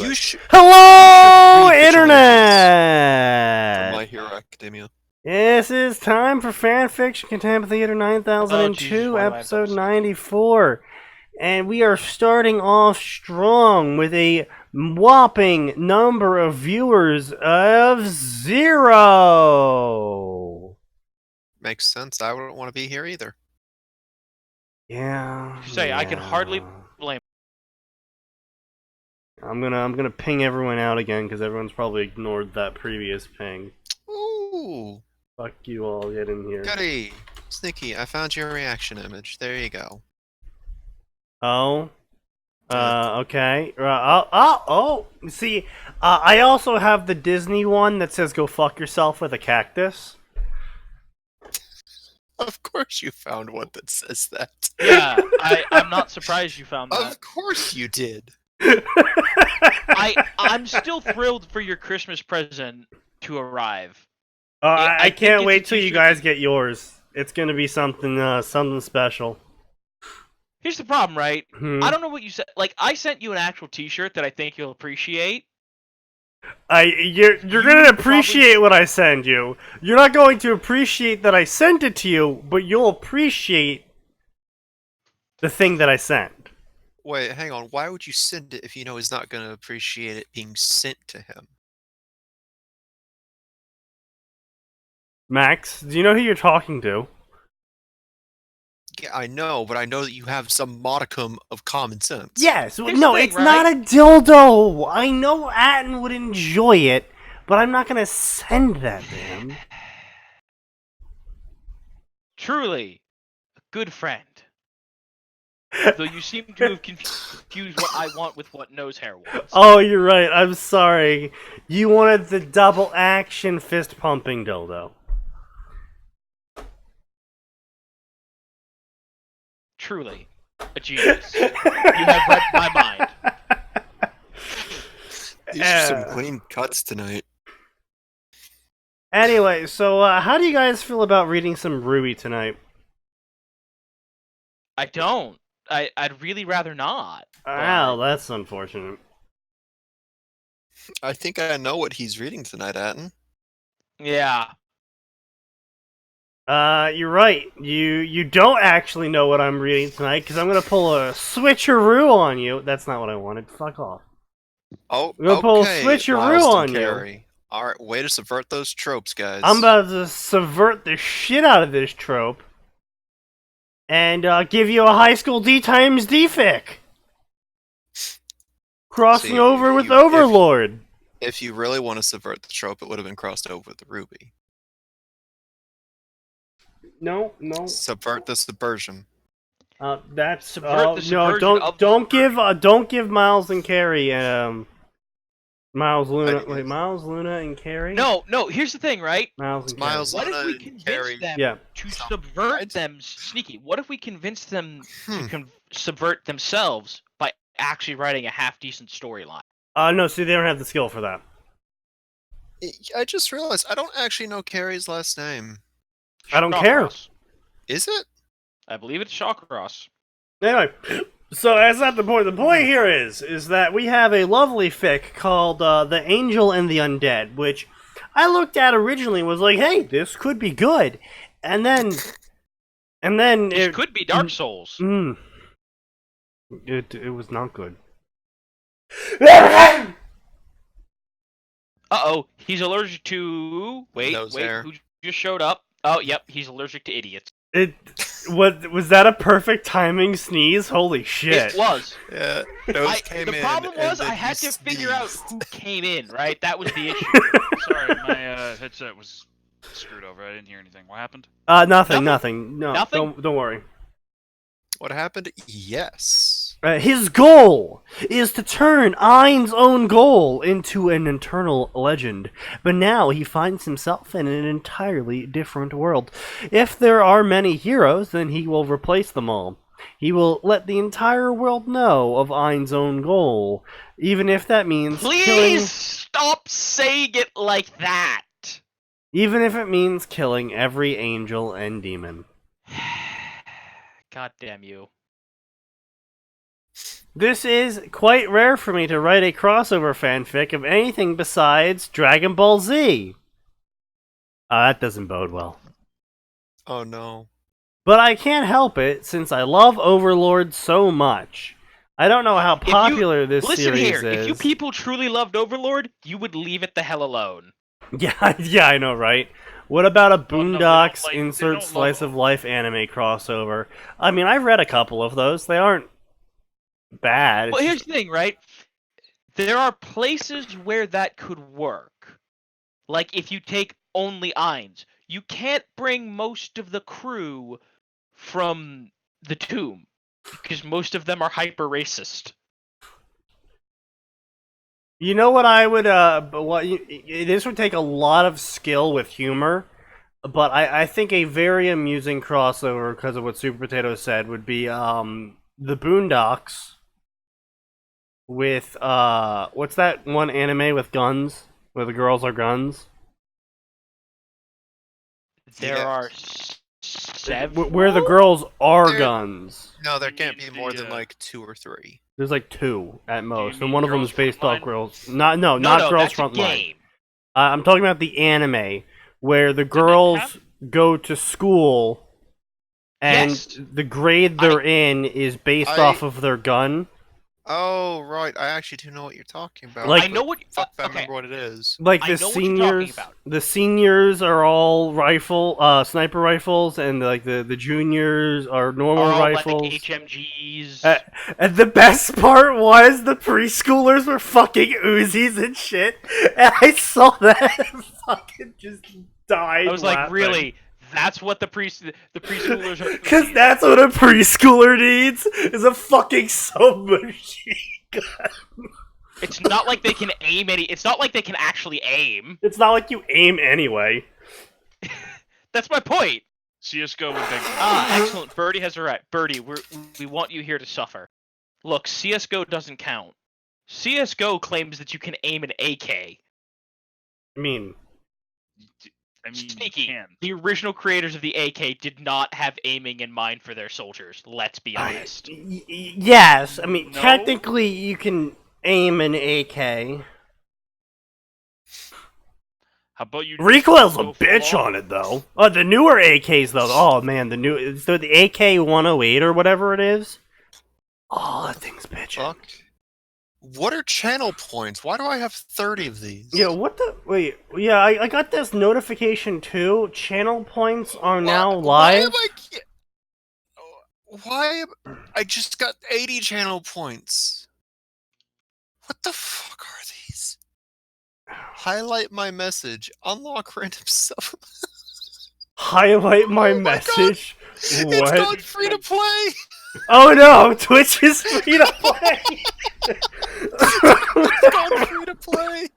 Hello, Internet! From My Hero Academia. This is time for Fanfiction, Contempt Theater 9002, episode 94. And we are starting off strong with a whopping number of viewers of 0. Makes sense. I wouldn't want to be here either. Yeah. I can hardly blame. I'm gonna ping everyone out again because everyone's probably ignored that previous ping. Ooh. Fuck you all, get in here. Goody. Sneaky, I found your reaction image. There you go. Oh. Okay. See, I also have the Disney one that says "Go fuck yourself" with a cactus. Of course you found one that says that. Yeah, I'm not surprised you found that. Of course you did. I'm still thrilled for your Christmas present to arrive. I can't wait till you guys get yours. It's gonna be something special. Here's the problem, right? I don't know what you said. Like, I sent you an actual T-shirt that I think you'll appreciate. You're gonna appreciate what I send you. You're not going to appreciate that I sent it to you, but you'll appreciate the thing that I sent. Wait, hang on. Why would you send it if you know he's not going to appreciate it being sent to him? Max, do you know who you're talking to? Yeah, I know, but I know that you have some modicum of common sense. Yes, Here's no, the thing, it's not a dildo. I know Atin would enjoy it, but I'm not gonna send that to him. Truly, a good friend. Though you seem to have confused what I want with what Nose Hair wants. Oh, you're right. I'm sorry. You wanted the double action fist pumping dildo. Truly, a genius. You have read my mind. These are some clean cuts tonight. Anyway, so how do you guys feel about reading some Ruby tonight? I don't. I'd really rather not. Wow, that's unfortunate. I think I know what he's reading tonight, Atin. Yeah. You're right. You don't actually know what I'm reading tonight, because I'm gonna pull a switcheroo on you. That's not what I wanted. Fuck off. Oh, I'm gonna pull a switcheroo on you. Alright, way to subvert those tropes, guys. I'm about to subvert the shit out of this trope. And give you a high school D times D fic. Crossing over with Overlord. If you really want to subvert the trope, it would have been crossed over with the Ruby. No. Subvert the subversion. That's subversion no. Don't give Miles and Carrie Miles Luna. Wait, Miles Luna and Carrie. No. Here's the thing, right? Miles and Miles Carrie. What if we convince them to subvert them, Sneaky? What if we convince them to subvert themselves by actually writing a half-decent storyline? No, see, they don't have the skill for that. I just realized I don't actually know Carrie's last name. I don't care. Is it? I believe it's Shawcross. Anyway, so that's not the point. The point here is that we have a lovely fic called The Angel and the Undead, which I looked at originally and was like, hey, this could be good. And then It could be Dark Souls. It was not good. Uh-oh, he's allergic to... Wait, hair. Who just showed up? Oh, yep, he's allergic to idiots. Was that a perfect timing sneeze? Holy shit. It was. Yeah, the problem was I had to figure out who came in, right? That was the issue. Sorry, my headset was screwed over. I didn't hear anything. What happened? Nothing. No, Nothing? don't worry. What happened? Yes. His goal is to turn Ain's own goal into an eternal legend, but now he finds himself in an entirely different world. If there are many heroes, then he will replace them all. He will let the entire world know of Ain's own goal, even if that means Please stop saying it like that! Even if it means killing every angel and demon. God damn you. This is quite rare for me to write a crossover fanfic of anything besides Dragon Ball Z. That doesn't bode well. Oh no. But I can't help it, since I love Overlord so much. I don't know how popular this series is. If you people truly loved Overlord, you would leave it the hell alone. Yeah, I know, right? What about a Boondocks they insert don't slice love of life anime crossover? I mean, I've read a couple of those. They aren't bad. Well, here's the thing, right? There are places where that could work. Like if you take only Ainz. You can't bring most of the crew from the tomb because most of them are hyper racist. You know what I would, this would take a lot of skill with humor, but I think a very amusing crossover, because of what Super Potato said, would be, the Boondocks with, what's that one anime with guns, where the girls are guns? There are seven. Where the girls are There- guns. No, there You can't mean be more the, than like 2 or 3. There's like 2 at most, and mean one of them Girls is based off Frontline? girls. No, Not Girls that's a Frontline. game. I'm talking about the anime where the they girls have- go to school, and Yes. the grade they're in is based I- off of their gun. Oh, right. I actually do know what you're talking about. Like- I know what. Fuck if I okay. remember what it is. Like I the know what you're talking seniors, about. the seniors are all sniper rifles, and like the juniors are normal Are all rifles. like HMGs. And the best part was the preschoolers were fucking Uzis and shit, and I saw that and fucking just died. I was like, laughing. really? That's what the preschoolers are. Because that's what a preschooler needs, is a fucking submachine gun. It's not like they can aim any. It's not like they can actually aim. It's not like you aim anyway. That's my point. CS:GO with big. Excellent. Birdie has a right. Birdie, we want you here to suffer. Look, CS:GO doesn't count. CS:GO claims that you can aim an AK. I mean, I mean, you Sneaky. can. The original creators of the AK did not have aiming in mind for their soldiers. Let's be honest. yes. I mean, No? technically you can aim an AK. How about you? Recoil's a go full bitch on? on it, though. Oh, the newer AKs, though. Oh, man, the AK-108 or whatever it is. Oh, that thing's bitchin'. Fuck. What are channel points? Why do I have 30 of these? Yeah, what the... Wait, yeah, I got this notification, too. Channel points are now Why live. am I just got 80 channel points? What the fuck are these? Highlight my message. Unlock random stuff. Highlight my Oh my message. It's What? not free to play. Oh, no! Twitch is free to play! It's not free to play.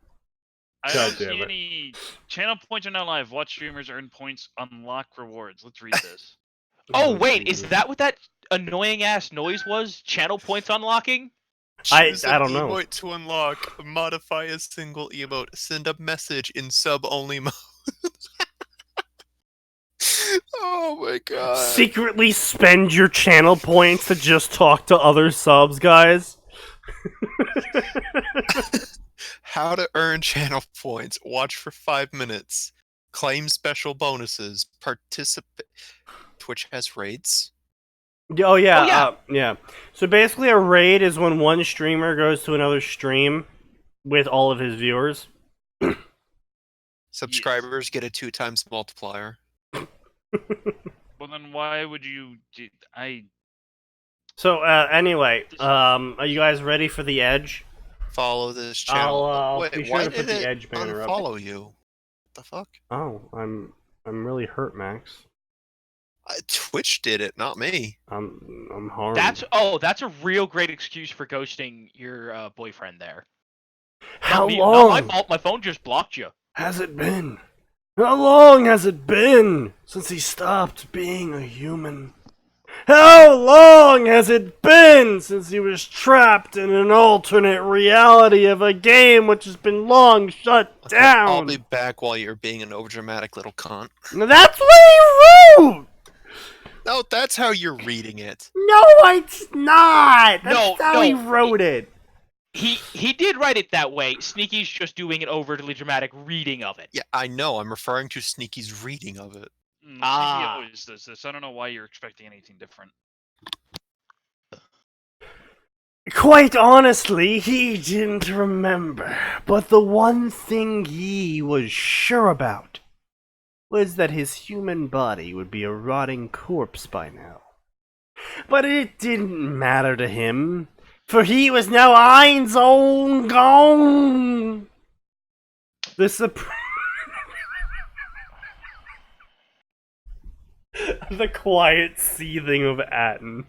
I God don't see damn it. any channel points are now live. Watch streamers earn points, unlock rewards. Let's read this. Oh wait, is that what that annoying ass noise was? Channel points unlocking? Choose I an don't know. emote to unlock. Modify a single emote. Send a message in sub-only mode. Oh my god. Secretly spend your channel points to just talk to other subs, guys? How to earn channel points. Watch for 5 minutes. Claim special bonuses. Participate. Twitch has raids. Oh yeah, Oh, yeah. yeah. So basically, a raid is when one streamer goes to another stream with all of his viewers. Subscribers get a 2 times multiplier. Well, then why would you? So anyway, are you guys ready for the Edge? Follow this channel. I'll Wait, be sure why to put did the it Edge banner up. unfollow you? What the fuck? Oh, I'm really hurt, Max. Twitch did it, not me. I'm harmed. That's a real great excuse for ghosting your boyfriend there. How Not long my fault. My phone just blocked you. has it been? How long has it been since he stopped being a human? How long has it been since he was trapped in an alternate reality of a game which has been long shut Okay, down? I'll be back while you're being an overdramatic little cunt. Now that's what he wrote! No, that's how you're reading it. No, it's not! That's No, how he wrote it. He did write it that way. Sneaky's just doing an overly dramatic reading of it. Yeah, I know. I'm referring to Sneaky's reading of it. Sneaky Ah. always does this. I don't know why you're expecting anything different. Quite honestly, he didn't remember. But the one thing he was sure about was that his human body would be a rotting corpse by now. But it didn't matter to him, for he was now Ein's own gone. The the quiet seething of Atin.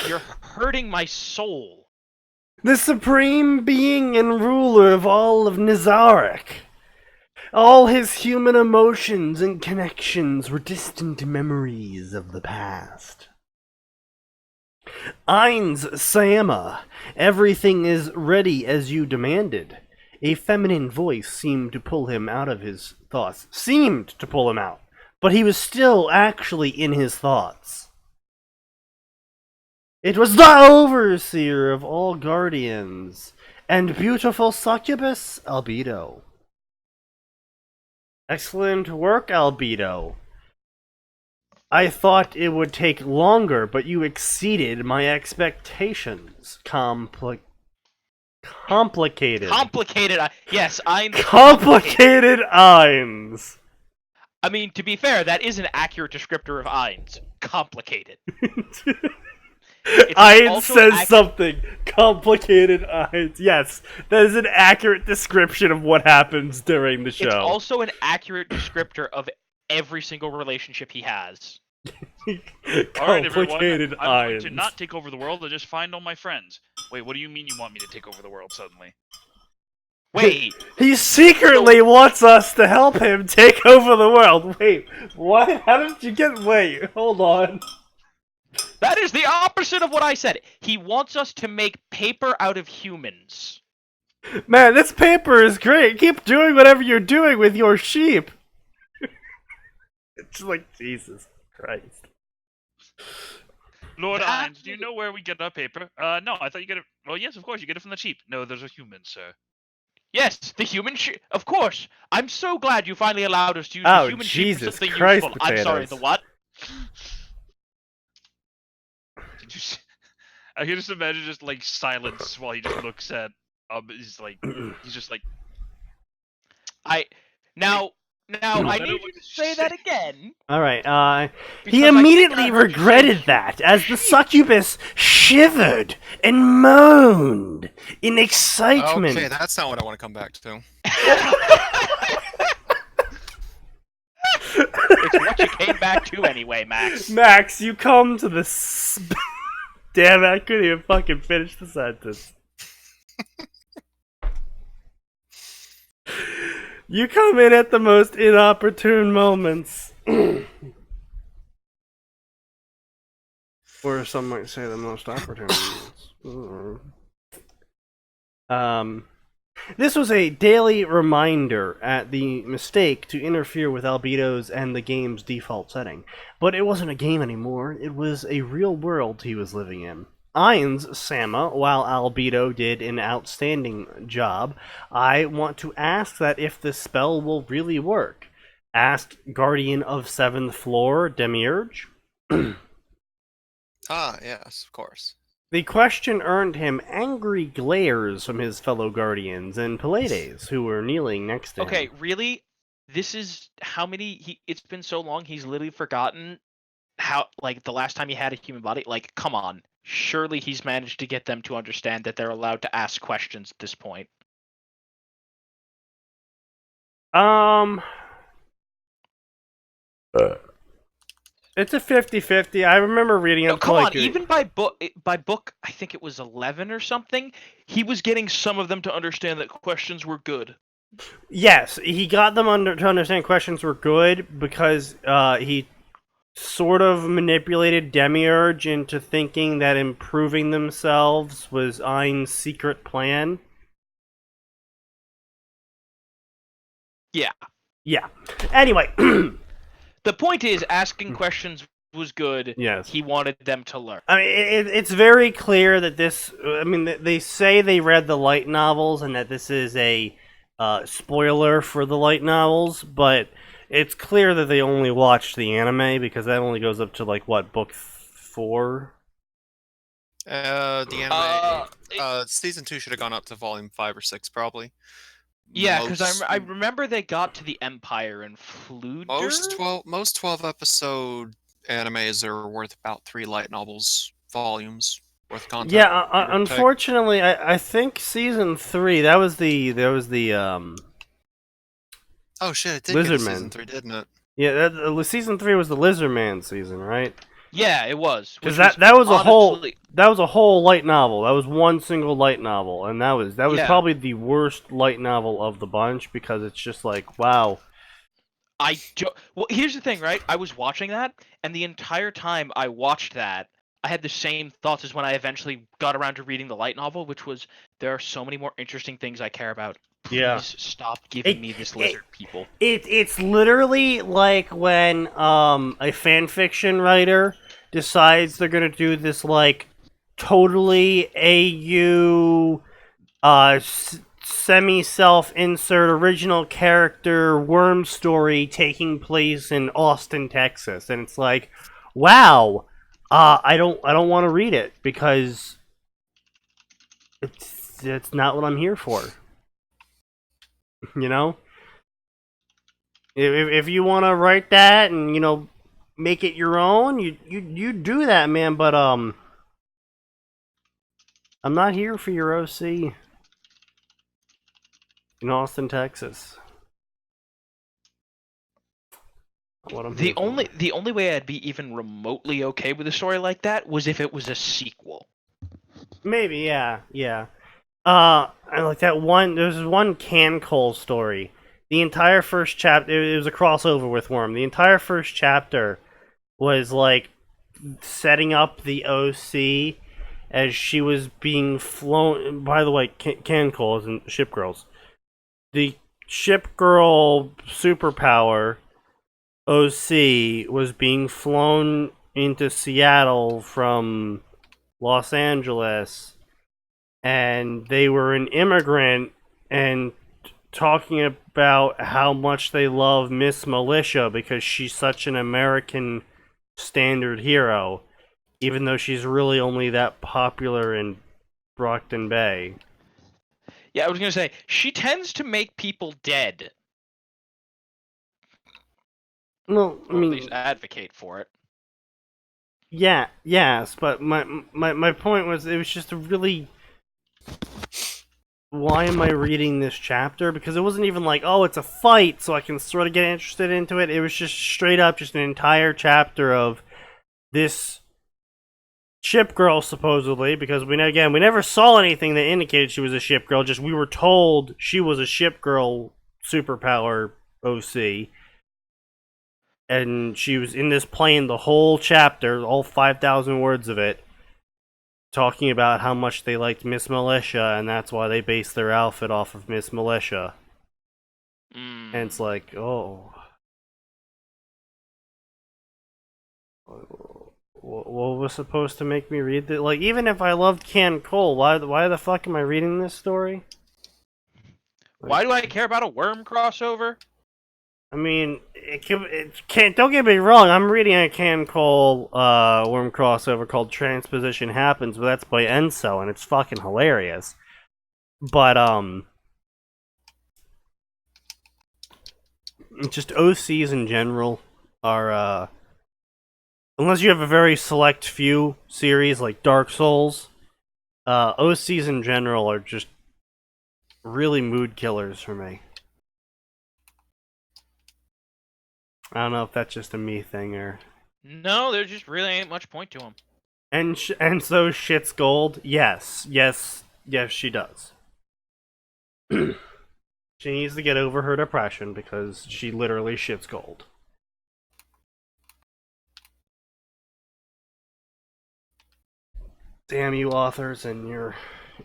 You're hurting my soul. The supreme being and ruler of all of Nazarick. All his human emotions and connections were distant memories of the past. Ein's Sama, everything is ready as you demanded. A feminine voice seemed to pull him out of his thoughts. Seemed to pull him out, but he was still actually in his thoughts. It was the overseer of all guardians, and beautiful succubus, Albedo. Excellent work, Albedo. I thought it would take longer, but you exceeded my expectations. Complicated. Complicated. Yes, I'm Complicated Eins. I mean, to be fair, that is an accurate descriptor of Eins. Complicated. Eins also says something. Complicated Eins. Yes, that is an accurate description of what happens during the show. It's also an accurate descriptor of every single relationship he has. Alright, everyone. Complicated I'm going to Eins. not take over the world and just find all my friends. Wait, what do you mean you want me to take over the world suddenly? Wait, He secretly wants us to help him take over the world. Wait, what? How did you get... Wait, hold on. that is the opposite of what I said. He wants us to make paper out of humans. Man, this paper is great. Keep doing whatever you're doing with your sheep. It's like, Jesus Christ. Lord That- Ainz, do you know where we get our paper? No, I thought you get it... Well, yes, of course, you get it from the sheep. No, those are humans, sir. Yes, the human of course. I'm so glad you finally allowed us to use Oh, the human sheep for Jesus something Christ, useful. I'm sorry, potatoes. the what? Did you s- I can just imagine just, like, silence while he just looks at... he's just like... Now, I don't need know you what to to say say. that again. Alright, because he I immediately cannot hear you regretted say that as the succubus shivered and moaned in excitement. Okay, that's not what I want to come back to. It's what you came back to anyway, Max. Max, you come to the... Damn it, I couldn't even fucking finish the sentence. You come in at the most inopportune moments. Or some might say the most opportune moments. This was a daily reminder at the mistake to interfere with Albedo's and the game's default setting. But it wasn't a game anymore, it was a real world he was living in. Ein's Sama, while Albedo did an outstanding job, I want to ask that if the spell will really work. Asked Guardian of 7th Floor, Demiurge. Ah, yes, of course. The question earned him angry glares from his fellow Guardians and Pallades, who were kneeling next to Okay, him. really? This is how many... It's been so long, he's literally forgotten how, like, the last time he had a human body. Like, come on. Surely he's managed to get them to understand that they're allowed to ask questions at this point. It's a 50-50. I remember reading No, up come to, on, like, even by book, I think it was 11 or something, he was getting some of them to understand that questions were good. Yes, he got them to understand questions were good because he sort of manipulated Demiurge into thinking that improving themselves was Ein's secret plan. Yeah. Yeah. Anyway, The point is, asking questions was good. Yes. He wanted them to learn. I mean, it's very clear that this. I mean, they say they read the light novels and that this is a spoiler for the light novels, but it's clear that they only watched the anime because that only goes up to like what, book 4? The anime, season 2 should have gone up to volume 5 or 6, probably. Yeah, because I remember they got to the Empire and flew. Most 12 episode animes are worth about 3 light novels volumes worth of content. Yeah, unfortunately, I think season 3 that was the Oh shit! It did get to Lizardman. season 3, didn't it? Yeah, season 3 was the Lizardman season, right? Yeah, it was. Because that was a whole light novel. That was one single light novel, and that was probably the worst light novel of the bunch because it's just like, wow. Well, here's the thing, right? I was watching that, and the entire time I watched that, I had the same thoughts as when I eventually got around to reading the light novel, which was, there are so many more interesting things I care about. Please stop giving me this lizard people. It's literally like when a fanfiction writer decides they're gonna do this like totally AU semi-self-insert original character worm story taking place in Austin, Texas, and it's like, wow, I don't want to read it because it's not what I'm here for. You know, if you want to write that and make it your own, you do that, man. But I'm not here for your OC in Austin, Texas. What I'm the only way I'd be even remotely okay with a story like that was if it was a sequel. Maybe, yeah. I like that one. There's one Cole story. The entire first chapter, it was a crossover with Worm. The entire first chapter was like setting up the OC as she was being flown. By the way, Cole isn't Ship Girls. The Ship Girl superpower OC was being flown into Seattle from Los Angeles. And they were an immigrant and talking about how much they love Miss Militia because she's such an American standard hero, even though she's really only that popular in Brockton Bay. Yeah, I was gonna say, she tends to make people dead. Well, I mean, or at least advocate for it. Yeah, yes, but my point was, it was just a really... Why am I reading this chapter? Because it wasn't even like, oh, it's a fight, so I can sort of get interested into it. It was just straight up just an entire chapter of this ship girl, supposedly, because we never saw anything that indicated she was a ship girl, just we were told she was a ship girl superpower OC. And she was in this plane the whole chapter, all 5,000 words of it, talking about how much they liked Miss Militia, and that's why they based their outfit off of Miss Militia. And it's like, oh. What was supposed to make me read that? Like, even if I loved Cole, why the fuck am I reading this story? Why do I care about a worm crossover? I mean, don't get me wrong, I'm reading a Cole worm crossover called Transposition Happens, but that's by Enso, and it's fucking hilarious. But, just OCs in general are, unless you have a very select few series like Dark Souls, OCs in general are just really mood killers for me. I don't know if that's just a me thing or... No, there just really ain't much point to them. And so shit's gold? Yes, she does. She needs to get over her depression because she literally shits gold. Damn you authors and your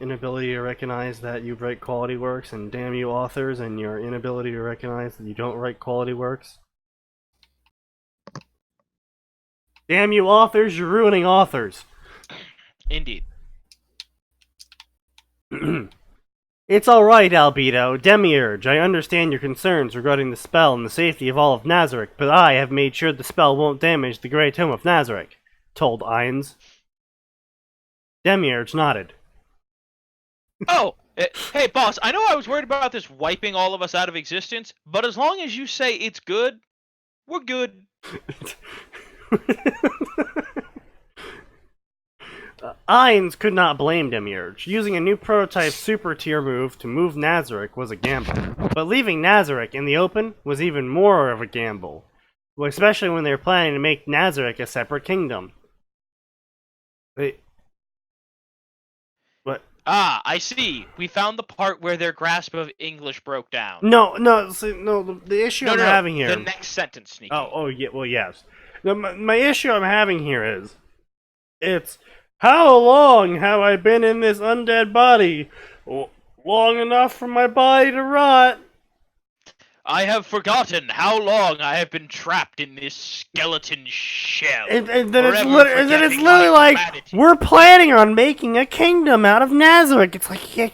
inability to recognize that you write quality works, and damn you authors and your inability to recognize that you don't write quality works. Damn you authors, you're ruining authors. Indeed. It's alright, Albedo. Demiurge, I understand your concerns regarding the spell and the safety of all of Nazarick, but I have made sure the spell won't damage the Grey Tome of Nazarick, told Ainz. Demiurge nodded. Oh, hey, boss, I know I was worried about this wiping all of us out of existence, but as long as you say it's good, we're good. Ainz could not blame Demiurge. Using a new prototype super tier move to move Nazarick was a gamble, but leaving Nazarick in the open was even more of a gamble, especially when they were planning to make Nazarick a separate kingdom. What? Ah, I see. We found the part where their grasp of English broke down. No. The issue I'm having here. The next sentence, Sneaky. Oh yeah. Well, yes. My issue I'm having here is, it's how long have I been in this undead body? Long enough for my body to rot. I have forgotten how long I have been trapped in this skeleton shell. And then it's literally like, we're planning on making a kingdom out of Nazarick. It's like, yeah,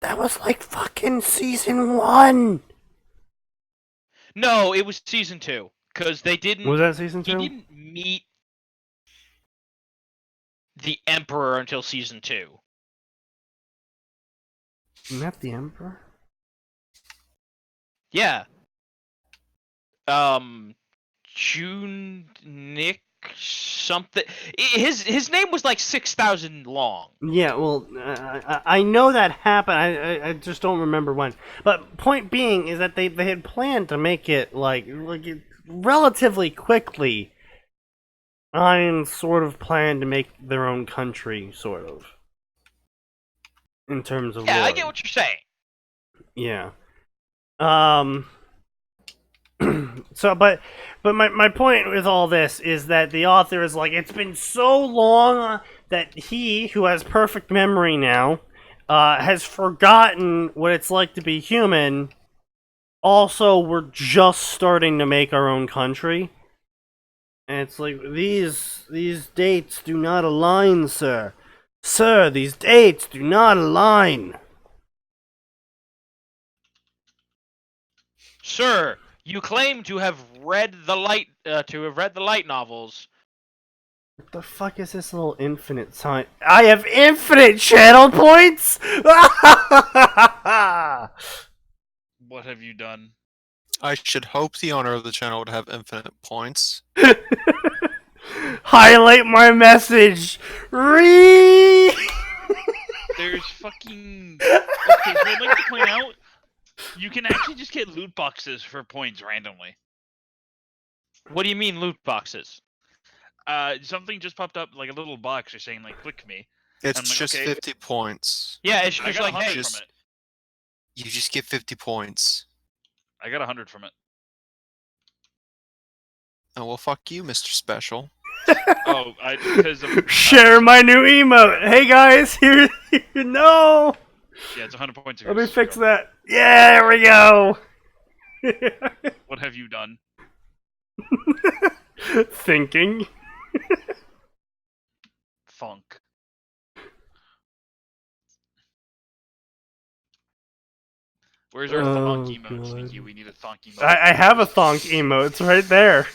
that was like fucking season 1. No, it was season 2. Because they didn't... Was that season 2? He didn't meet the Emperor until season 2. Met the Emperor? Yeah. June Nick something. His name was like 6,000 long. Yeah, well, I know that happened. I just don't remember when. But point being is that they had planned to make it like relatively quickly. I sort of planned to make their own country, sort of, in terms of yeah, lore. I get what you're saying. Yeah. So, but my point with all this is that the author is like, it's been so long that he, who has perfect memory now, has forgotten what it's like to be human. Also, we're just starting to make our own country. And it's like, these dates do not align, sir. Sir, these dates do not align. Sir, you claim to have read the light novels. What the fuck is this little infinite sign? I have infinite channel points? What have you done? I should hope the owner of the channel would have infinite points. Highlight my message. There's fucking... Okay, so I'd like to point out, you can actually just get loot boxes for points randomly. What do you mean loot boxes? Something just popped up, like a little box, you're saying, like, click me. It's like, just okay. 50 points. Yeah, it's I just got like, hey, 100 from it. You just get 50 points. I got 100 from it. Oh, well, fuck you, Mr. Special. Oh, because share my new emote. Hey guys, here. No. Yeah, it's 100 points. Let me fix that. Yeah, there we go. What have you done? Thinking. Funk. Where's our thonk emote, Sneaky? We need a thonk emote. I have a thonk emote. It's right there.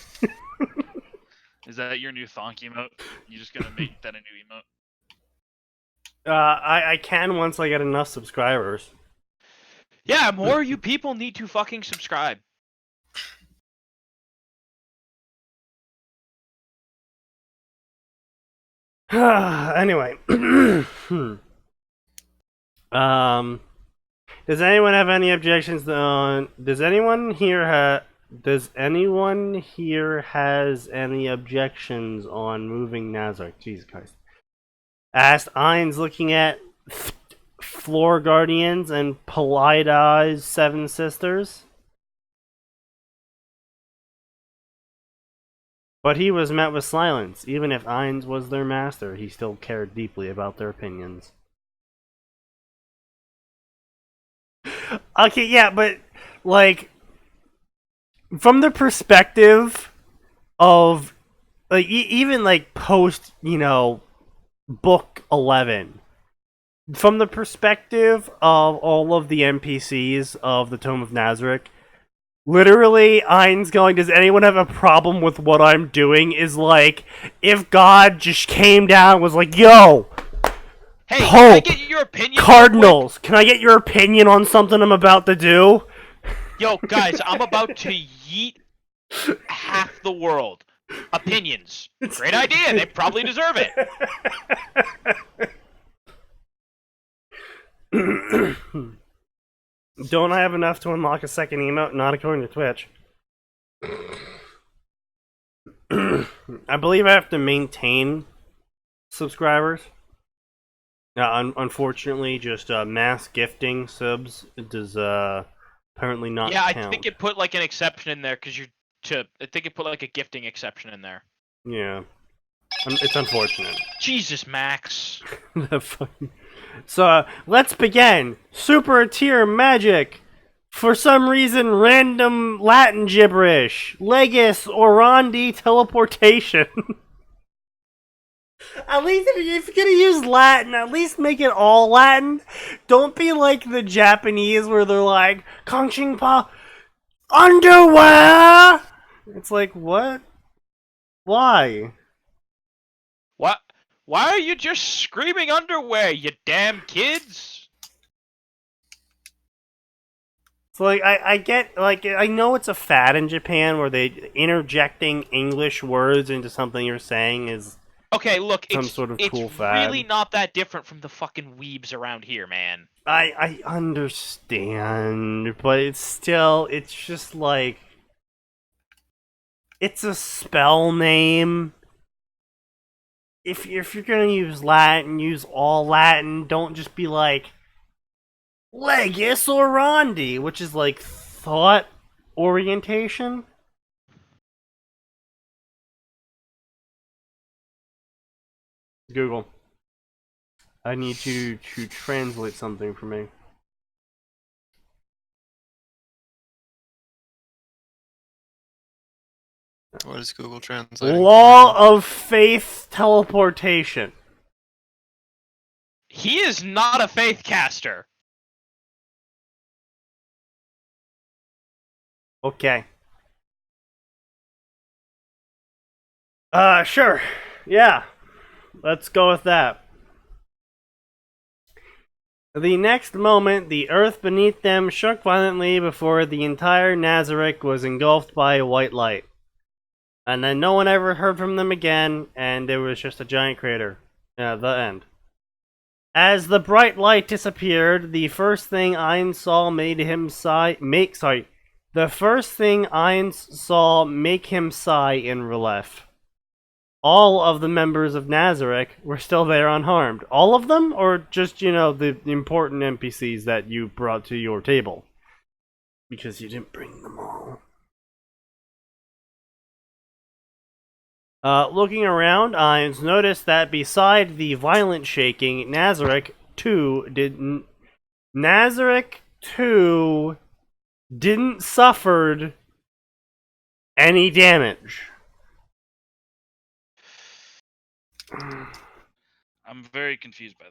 Is that your new thonk emote? You just gonna make that a new emote? I can once I get enough subscribers. Yeah, more you people need to fucking subscribe. Anyway. Does anyone have any objections on... Does anyone here has any objections on moving Nazarick? Jesus Christ. Asked Ainz, looking at Floor Guardians and Polydai's Seven Sisters. But he was met with silence. Even if Ainz was their master, he still cared deeply about their opinions. Okay, yeah, but, like, from the perspective of like even like post, book 11, from the perspective of all of the NPCs of the Tome of Nazarick, literally, Ein's going, does anyone have a problem with what I'm doing? Is like, if God just came down and was like, yo, Hey, Pope, can I get your opinion? Cardinals, can I get your opinion on something I'm about to do? Yo, guys, I'm about to yeet half the world. Opinions. Great idea. They probably deserve it. Don't I have enough to unlock a second emote? Not according to Twitch. I believe I have to maintain subscribers. Now, unfortunately, just mass gifting subs does apparently not count. I think it put like an exception in there because I think it put like a gifting exception in there. Yeah. It's unfortunate. Jesus, Max. So, let's begin. Super tier magic. For some reason, random Latin gibberish. Legis orandi teleportation. At least if you're gonna use Latin, at least make it all Latin. Don't be like the Japanese where they're like, Kongqingpa underwear! It's like, what? Why? What? Why are you just screaming underwear, you damn kids? So, like, I get, like, I know it's a fad in Japan where they interjecting English words into something you're saying is Okay, look, some it's sort of cool fad. really not that different from the fucking weebs around here, man. I understand, but it's just like, it's a spell name. If you're gonna use Latin, use all Latin. Don't just be like Legis orandi, which is like thought orientation. Google, I need you to translate something for me. What is Google translating? Law of faith teleportation. He is not a faith caster. Okay. Sure. Yeah. Let's go with that. The next moment, the earth beneath them shook violently before the entire Nazarick was engulfed by a white light. And then no one ever heard from them again, and there was just a giant crater. Yeah, the end. As the bright light disappeared, the first thing Ein saw make him sigh in relief. All of the members of Nazarick were still there unharmed. All of them? Or just, the important NPCs that you brought to your table? Because you didn't bring them all. Looking around, Ainz noticed that beside the violent shaking, Nazarick too didn't suffered any damage. I'm very confused by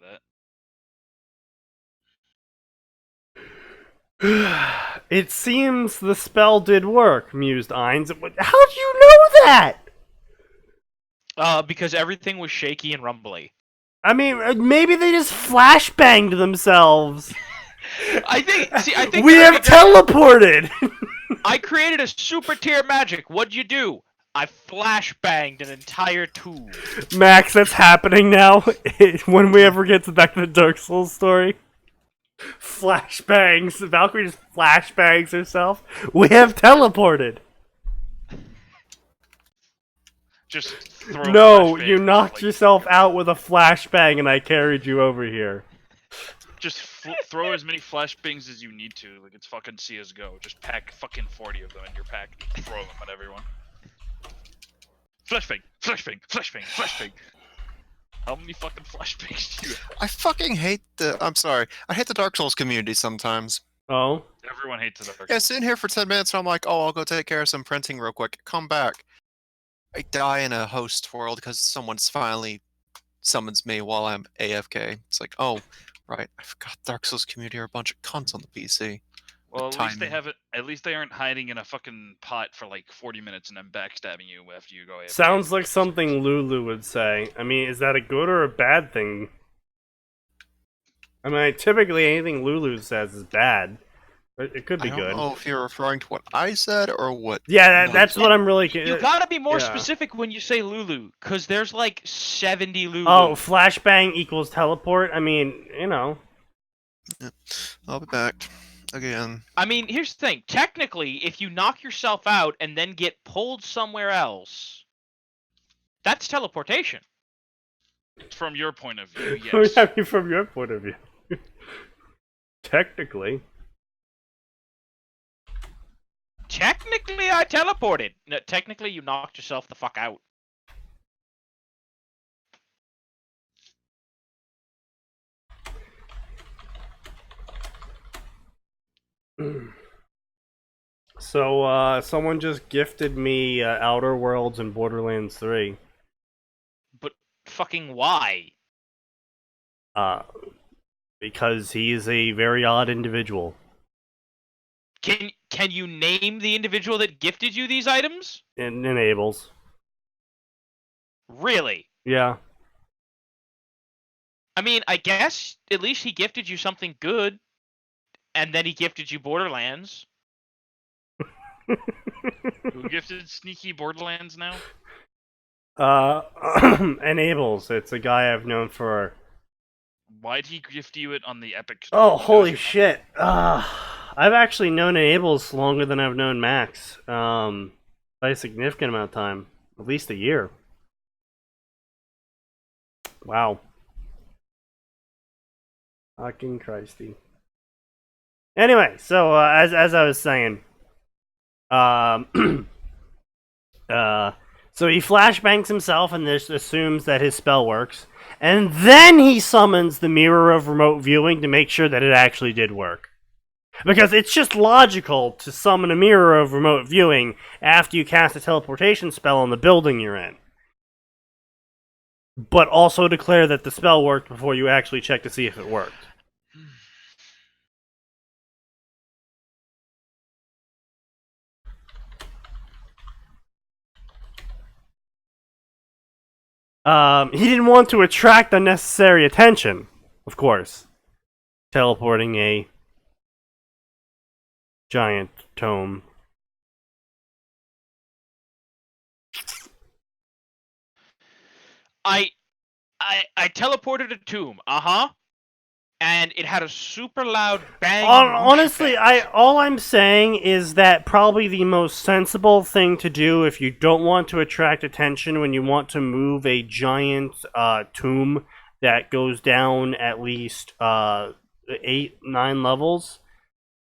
that. It seems the spell did work, mused Ainz. How'd you know that? Because everything was shaky and rumbly. I mean, maybe they just flashbanged themselves. I think we have teleported. I created a super tier magic. What'd you do? I flashbanged an entire tube. Max, that's happening now. When we ever get back to the Dark Souls story. Flashbangs. Valkyrie just flashbangs herself. We have teleported. Just throw No, you knocked yourself out with a flashbang and I carried you over here. Just throw as many flashbangs as you need to. Like, it's fucking CSGO. Just pack fucking 40 of them in your pack and throw them at everyone. Flashbang! Flashbang! Flashbang! Flashbang! How many fucking flashbangs do you have? I fucking hate I'm sorry. I hate the Dark Souls community sometimes. Oh? Everyone hates the Dark Souls. Yeah, sitting here for 10 minutes and I'm like, oh, I'll go take care of some printing real quick. Come back. I die in a host world because someone's finally summons me while I'm AFK. It's like, oh, right, I forgot Dark Souls community are a bunch of cunts on the PC. Well, at least they timing. have it. At least they aren't hiding in a fucking pot for like 40 minutes and then backstabbing you after you go AFK. Sounds for like 30 something seconds. Lulu would say. I mean, is that a good or a bad thing? I mean, typically anything Lulu says is bad. But it could I be don't good. know if you're referring to what I said or what. Yeah, that's Nubs- what I'm really. You gotta be more yeah. specific when you say Lulu, because there's like 70 Lulus. Oh, flashbang equals teleport. I mean, you know. I'll be back again. I mean, here's the thing. Technically, if you knock yourself out and then get pulled somewhere else, that's teleportation. From your point of view, yes. I mean, from your point of view, technically. Technically, I teleported. No, technically, you knocked yourself the fuck out. So, someone just gifted me Outer Worlds and Borderlands 3. But fucking why? Because he is a very odd individual. Can you name the individual that gifted you these items? And enables. Really? Yeah. I mean, I guess at least he gifted you something good, and then he gifted you Borderlands. Who gifted Sneaky Borderlands now? Enables. It's a guy I've known for. Why'd he gift you it on the Epic Store? Oh, He knows holy you're- shit! I've actually known Enables longer than I've known Max. By a significant amount of time, at least a year. Wow. Fucking Christy. Anyway, so as I was saying, so he flashbangs himself and just assumes that his spell works, and then he summons the mirror of remote viewing to make sure that it actually did work. Because it's just logical to summon a mirror of remote viewing after you cast a teleportation spell on the building you're in. But also declare that the spell worked before you actually check to see if it worked. He didn't want to attract unnecessary attention, of course. Teleporting a giant tome. I teleported a tomb, and it had a super loud bang. Honestly, all I'm saying is that probably the most sensible thing to do if you don't want to attract attention when you want to move a giant tomb that goes down at least 8-9 levels.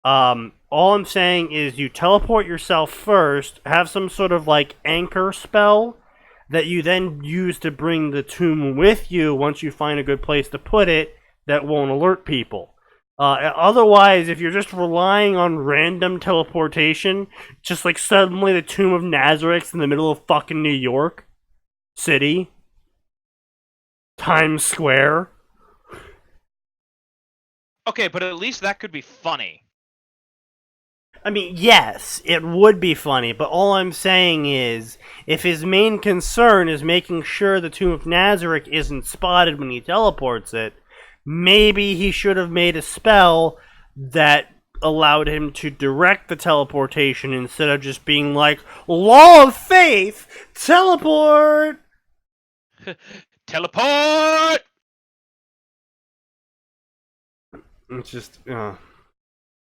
All I'm saying is you teleport yourself first, have some sort of like anchor spell that you then use to bring the tomb with you once you find a good place to put it that won't alert people. Otherwise, if you're just relying on random teleportation, just like suddenly the Tomb of Nazareth's in the middle of fucking New York City, Times Square. Okay, but at least that could be funny. I mean, yes, it would be funny, but all I'm saying is, if his main concern is making sure the Tomb of Nazareth isn't spotted when he teleports it, maybe he should have made a spell that allowed him to direct the teleportation instead of just being like, Law of Faith, teleport! Teleport! It's just,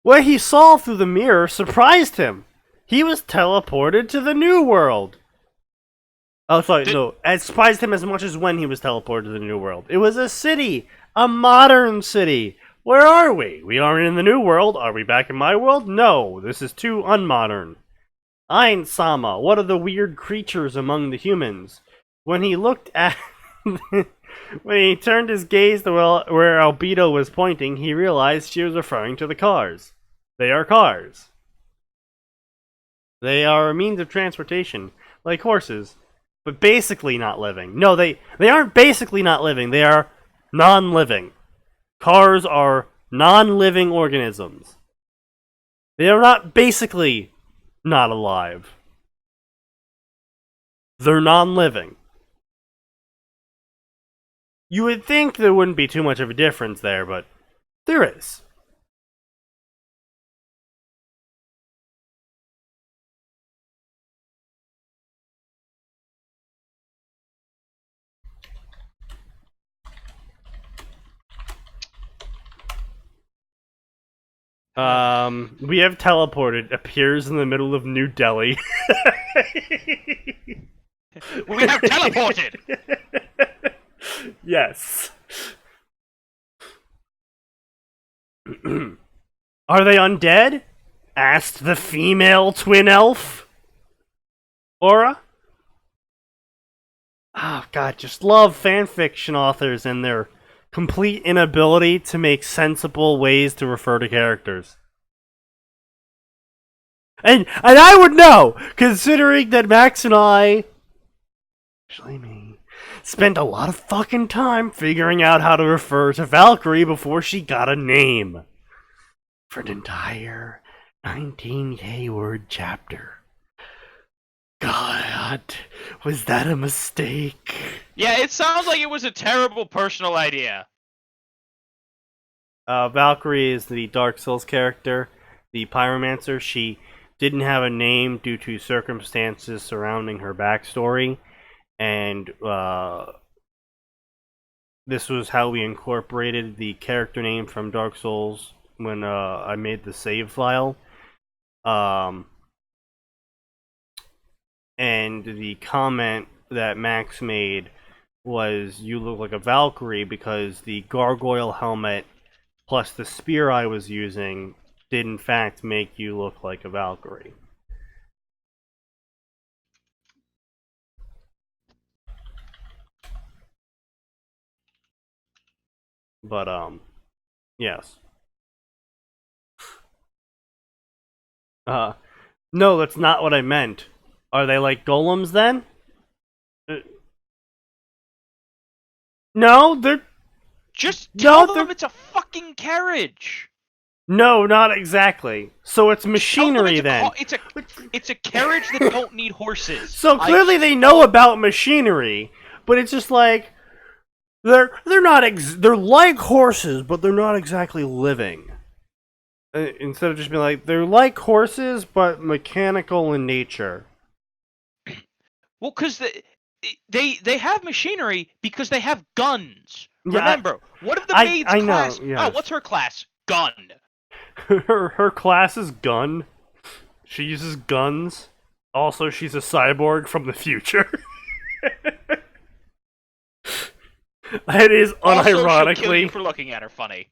what he saw through the mirror surprised him. He was teleported to the new world. Oh, sorry, no. It surprised him as much as when he was teleported to the new world. It was a city. A modern city. Where are we? We aren't in the new world. Are we back in my world? No, this is too unmodern. Ein-sama, what are the weird creatures among the humans? When he looked at... when he turned his gaze to where Albedo was pointing, he realized she was referring to the cars. They are cars. They are a means of transportation, like horses. but basically not living. No, they aren't basically not living. They are non-living. Cars are non-living organisms. They are not basically not alive. They're non-living. You would think there wouldn't be too much of a difference there, but there is. We have teleported, appears in the middle of New Delhi. We have teleported! Yes. Are they undead? Asked the female twin elf. Aura? Oh god, just love fanfiction authors and their complete inability to make sensible ways to refer to characters. And I would know, considering that Max and I, actually me, spent a lot of fucking time figuring out how to refer to Valkyrie before she got a name. For an entire 19K word chapter. God, was that a mistake? Yeah, it sounds like it was a terrible personal idea. Valkyrie is the Dark Souls character, the Pyromancer. She didn't have a name due to circumstances surrounding her backstory, and this was how we incorporated the character name from Dark Souls when I made the save file. And the comment that Max made was, "You look like a Valkyrie," because the gargoyle helmet plus the spear I was using did in fact make you look like a Valkyrie. But, yes. No, that's not what I meant. Are they like golems then? No, they're... Just No, tell them it's a fucking carriage! No, not exactly. So it's Tell them machinery it's then. It's a carriage that don't need horses. So clearly they know about machinery, but it's just like... They're not they're like horses, but they're not exactly living. Instead of just being like, they're like horses, but mechanical in nature. Well, because they have machinery because they have guns. Yeah, Remember, what if the maid's I know, class? yes. Oh, what's her class? Gun. Her class is gun. She uses guns. Also, she's a cyborg from the future. That is Also, she'll kill unironically. you for looking at her funny.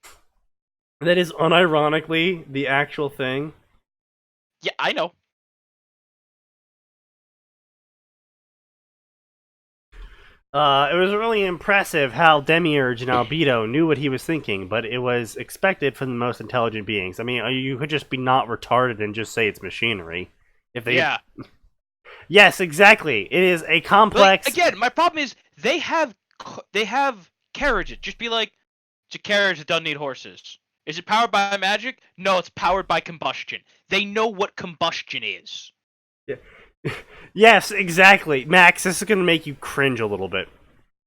That is unironically the actual thing. Yeah, I know. It was really impressive how Demiurge and Albedo knew what he was thinking, but it was expected from the most intelligent beings. I mean, you could just be not retarded and just say it's machinery. If they... Yeah. Yes, exactly. It is a complex... Like, again, my problem is they have carriages. Just be like, it's a carriage that doesn't need horses. Is it powered by magic? No, it's powered by combustion. They know what combustion is. Yeah. Yes, exactly. Max, this is going to make you cringe a little bit.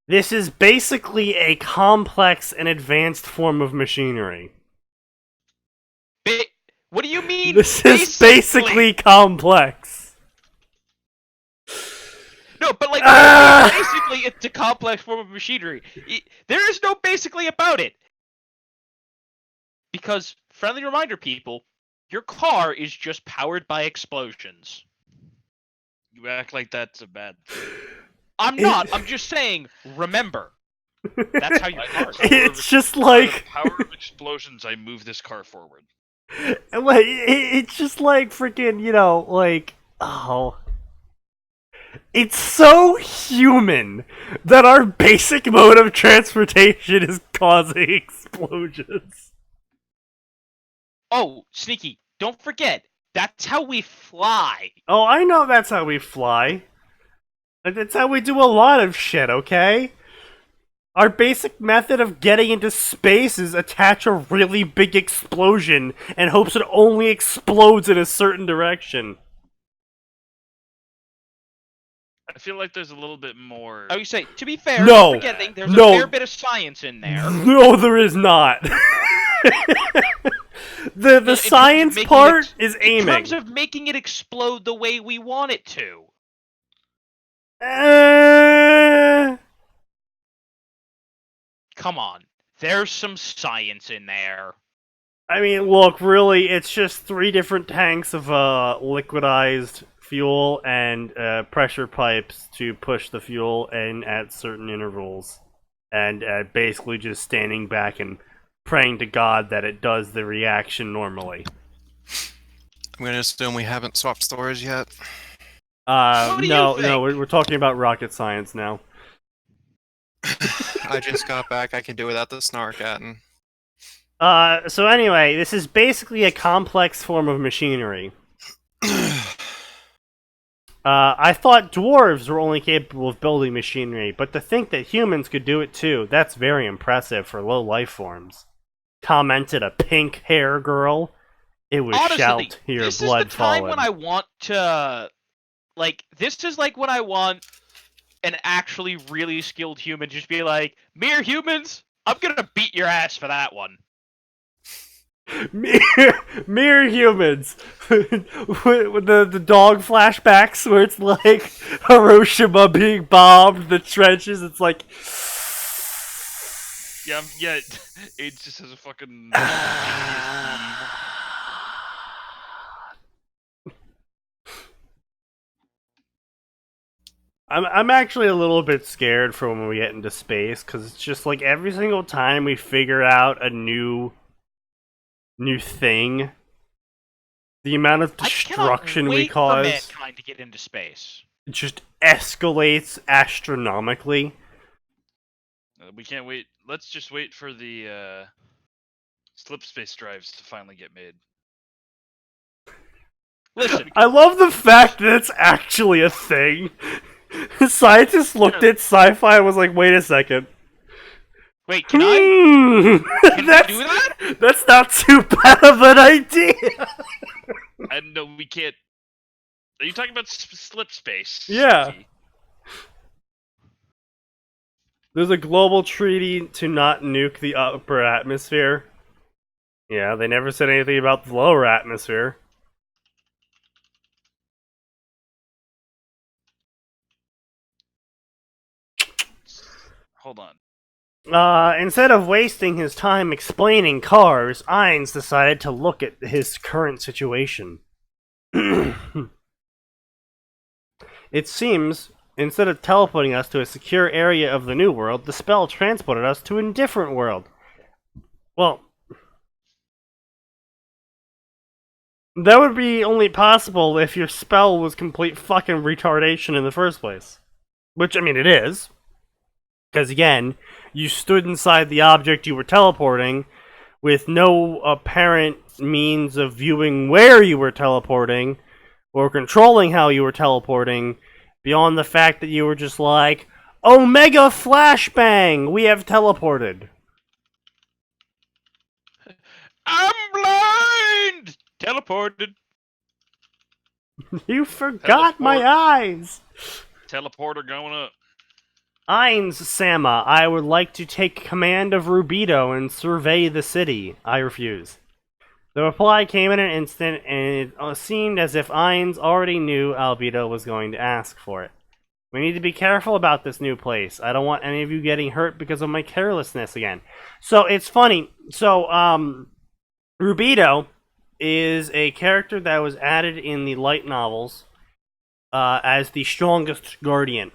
This is basically a complex and advanced form of machinery. What do you mean? This is basically complex. No, but like, basically it's a complex form of machinery. There is no basically about it. Because, friendly reminder, people, your car is just powered by explosions. You act like that's a bad thing. I'm not. I'm just saying, remember. That's how you car. It's just like... By the power of explosions, I move this car forward. It's just like freaking, you know, like... Oh... It's so human that our basic mode of transportation is causing explosions. Oh, Sneaky, don't forget, that's how we fly. Oh, I know that's how we fly. That's how we do a lot of shit, okay? Our basic method of getting into space is attach a really big explosion and hopes it only explodes in a certain direction. I feel like there's a little bit more. I would say, to be fair, No. you're forgetting there's No. a fair bit of science in there. No, there is not. the science part is aiming. In terms of making it explode the way we want it to. Come on. There's some science in there. I mean, look, really, it's just 3 different tanks of liquidized fuel and pressure pipes to push the fuel in at certain intervals. And basically just standing back and praying to God that it does the reaction normally. I'm gonna assume we haven't swapped storage yet. What do you No, think? we're talking about rocket science now. I just got back. I can do without the snark, Atin. So anyway, this is basically a complex form of machinery. I thought dwarves were only capable of building machinery, but to think that humans could do it too, that's very impressive for low life forms. Commented a pink hair girl. It was Honestly, shout here, this blood is the time fallen. when I want to... Like, this is like when I want an actually really skilled human just be like, mere humans, I'm gonna beat your ass for that one. Mere humans with the dog flashbacks where it's like Hiroshima being bombed, the trenches, it's like Yeah, it just has a fucking I'm actually a little bit scared for when we get into space, because it's just like every single time we figure out a new thing, the amount of destruction we cause I cannot wait for mankind to get into space. just escalates astronomically. we can't wait. Let's just wait for the slip space drives to finally get made. Listen, I love the fact that it's actually a thing. Scientists looked at sci-fi and was like, wait a second. wait, can I do that? That's not too bad of an idea. And no, we can't. Are you talking about slip space? Yeah. There's a global treaty to not nuke the upper atmosphere. Yeah, they never said anything about the lower atmosphere. Hold on. Instead of wasting his time explaining cars, Ainz decided to look at his current situation. It seems, instead of teleporting us to a secure area of the new world, the spell transported us to a different world. Well, that would be only possible if your spell was complete fucking retardation in the first place. Which, I mean, it is. Because, again, you stood inside the object you were teleporting with no apparent means of viewing where you were teleporting or controlling how you were teleporting beyond the fact that you were just like, Omega Flashbang! We have teleported. I'm blind! Teleported. You forgot my eyes! Teleporter going up. Ainz Sama, I would like to take command of Rubido and survey the city. I refuse. The reply came in an instant, and it seemed as if Ainz already knew Albedo was going to ask for it. We need to be careful about this new place. I don't want any of you getting hurt because of my carelessness again. So, it's funny. So, Rubido is a character that was added in the light novels as the strongest guardian.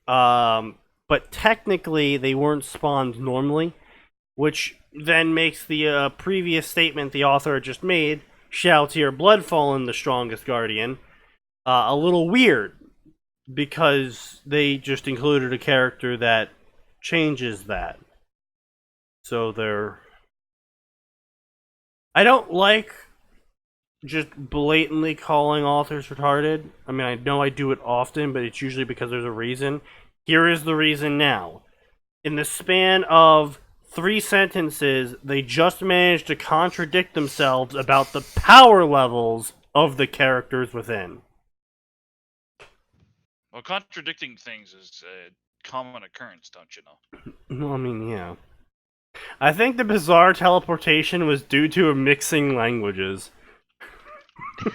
But technically they weren't spawned normally, which then makes the previous statement the author had just made, Shoutier Bloodfallen the strongest guardian, a little weird, because they just included a character that changes that. So they're... I don't like just blatantly calling authors retarded. I mean, I know I do it often, but it's usually because there's a reason. Here is the reason now. In the span of 3 sentences, they just managed to contradict themselves about the power levels of the characters within. Well, contradicting things is a common occurrence, don't you know? Well, I mean, yeah. I think the bizarre teleportation was due to a mixing languages.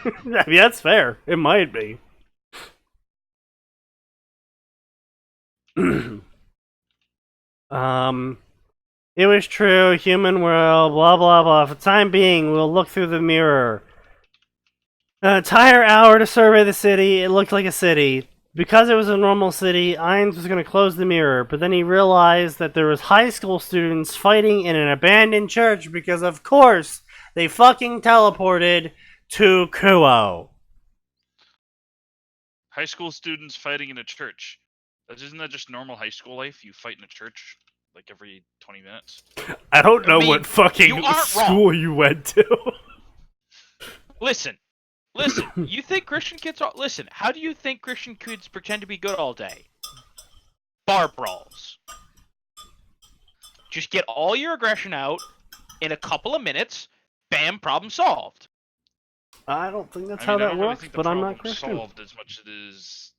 I mean, that's fair. It might be. It was true, human world, blah blah blah. For the time being, we'll look through the mirror. An entire hour to survey the city, it looked like a city. Because it was a normal city, Ainz was going to close the mirror, but then he realized that there was high school students fighting in an abandoned church because, of course, they fucking teleported to Kuo. High school students fighting in a church. Isn't that just normal high school life? You fight in a church like every 20 minutes. I don't know mean, what fucking you aren't school wrong. you went to. Listen, you think Christian kids are... Listen, how do you think Christian kids pretend to be good all day? Bar brawls. Just get all your aggression out in a couple of minutes, bam, problem solved. I don't think that's I how mean, I that don't really works, think the but I'm not problem's Christian. solved as much as it is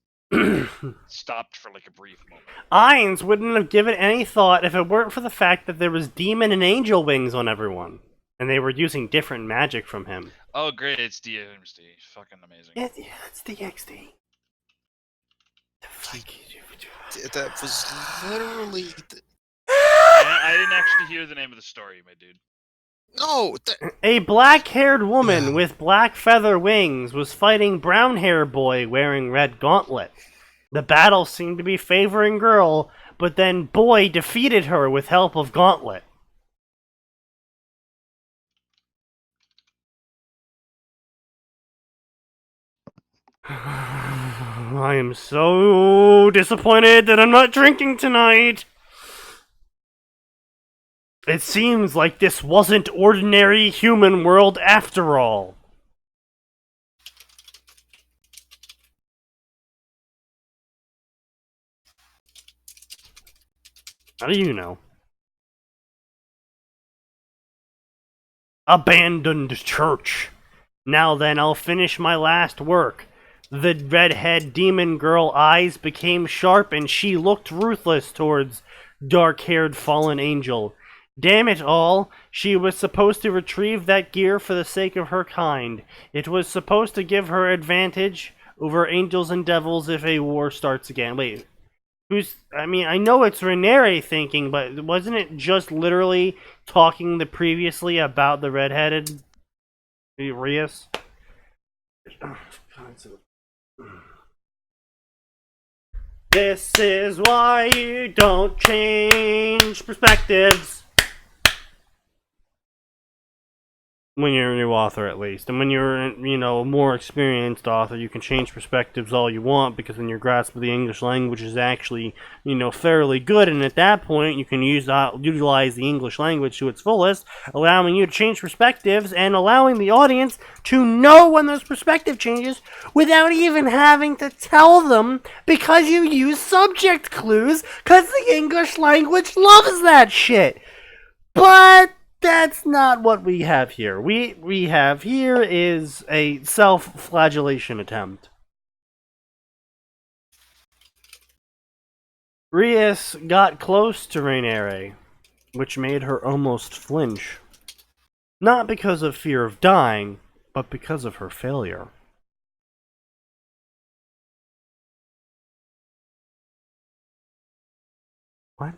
stopped for like a brief moment. Ainz wouldn't have given any thought if it weren't for the fact that there was demon and angel wings on everyone. And they were using different magic from him. Oh, great! It's DMSD. Fucking amazing. Yeah, it's the XD. That was literally. I didn't actually hear the name of the story, my dude. No! A black-haired woman with black feather wings was fighting brown-haired boy wearing red gauntlet. The battle seemed to be favoring girl, but then boy defeated her with help of gauntlet. I am so disappointed that I'm not drinking tonight. It seems like this wasn't ordinary human world after all. How do you know? Abandoned church. Now then, I'll finish my last work. The redhead demon girl eyes became sharp and she looked ruthless towards dark-haired fallen angel. Damn it all, she was supposed to retrieve that gear for the sake of her kind. It was supposed to give her advantage over angels and devils if a war starts again. Wait, I mean, I know it's Renere thinking, but wasn't it just literally talking previously about the redheaded Rias? This is why you don't change perspectives. When you're a new author, at least. And when you're, a more experienced author, you can change perspectives all you want, because then your grasp of the English language is actually, fairly good, and at that point, you can utilize the English language to its fullest, allowing you to change perspectives, and allowing the audience to know when those perspective changes, without even having to tell them, because you use subject clues, because the English language loves that shit. But that's not what we have here. We have here is a self-flagellation attempt. Rias got close to Rainere, which made her almost flinch. Not because of fear of dying, but because of her failure. What?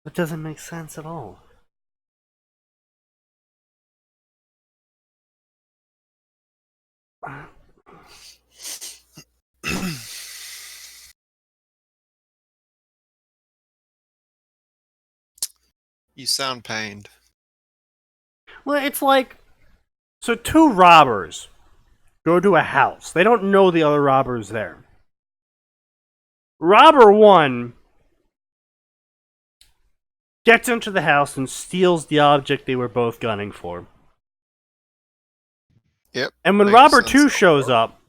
That doesn't make sense at all. You sound pained. Well, it's like, so 2 robbers go to a house. They don't know the other robbers there. Robber 1 gets into the house and steals the object they were both gunning for. Yep. And when makes Robber sense 2 so shows far. up,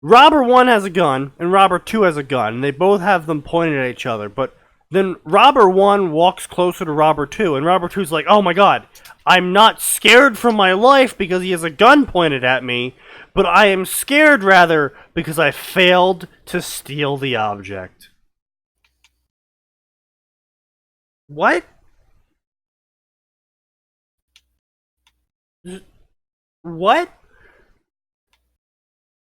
Robber 1 has a gun, and Robber 2 has a gun, and they both have them pointed at each other, but then Robber 1 walks closer to Robber 2, and Robber 2's like, oh my god, I'm not scared for my life because he has a gun pointed at me, but I am scared rather because I failed to steal the object. What? What?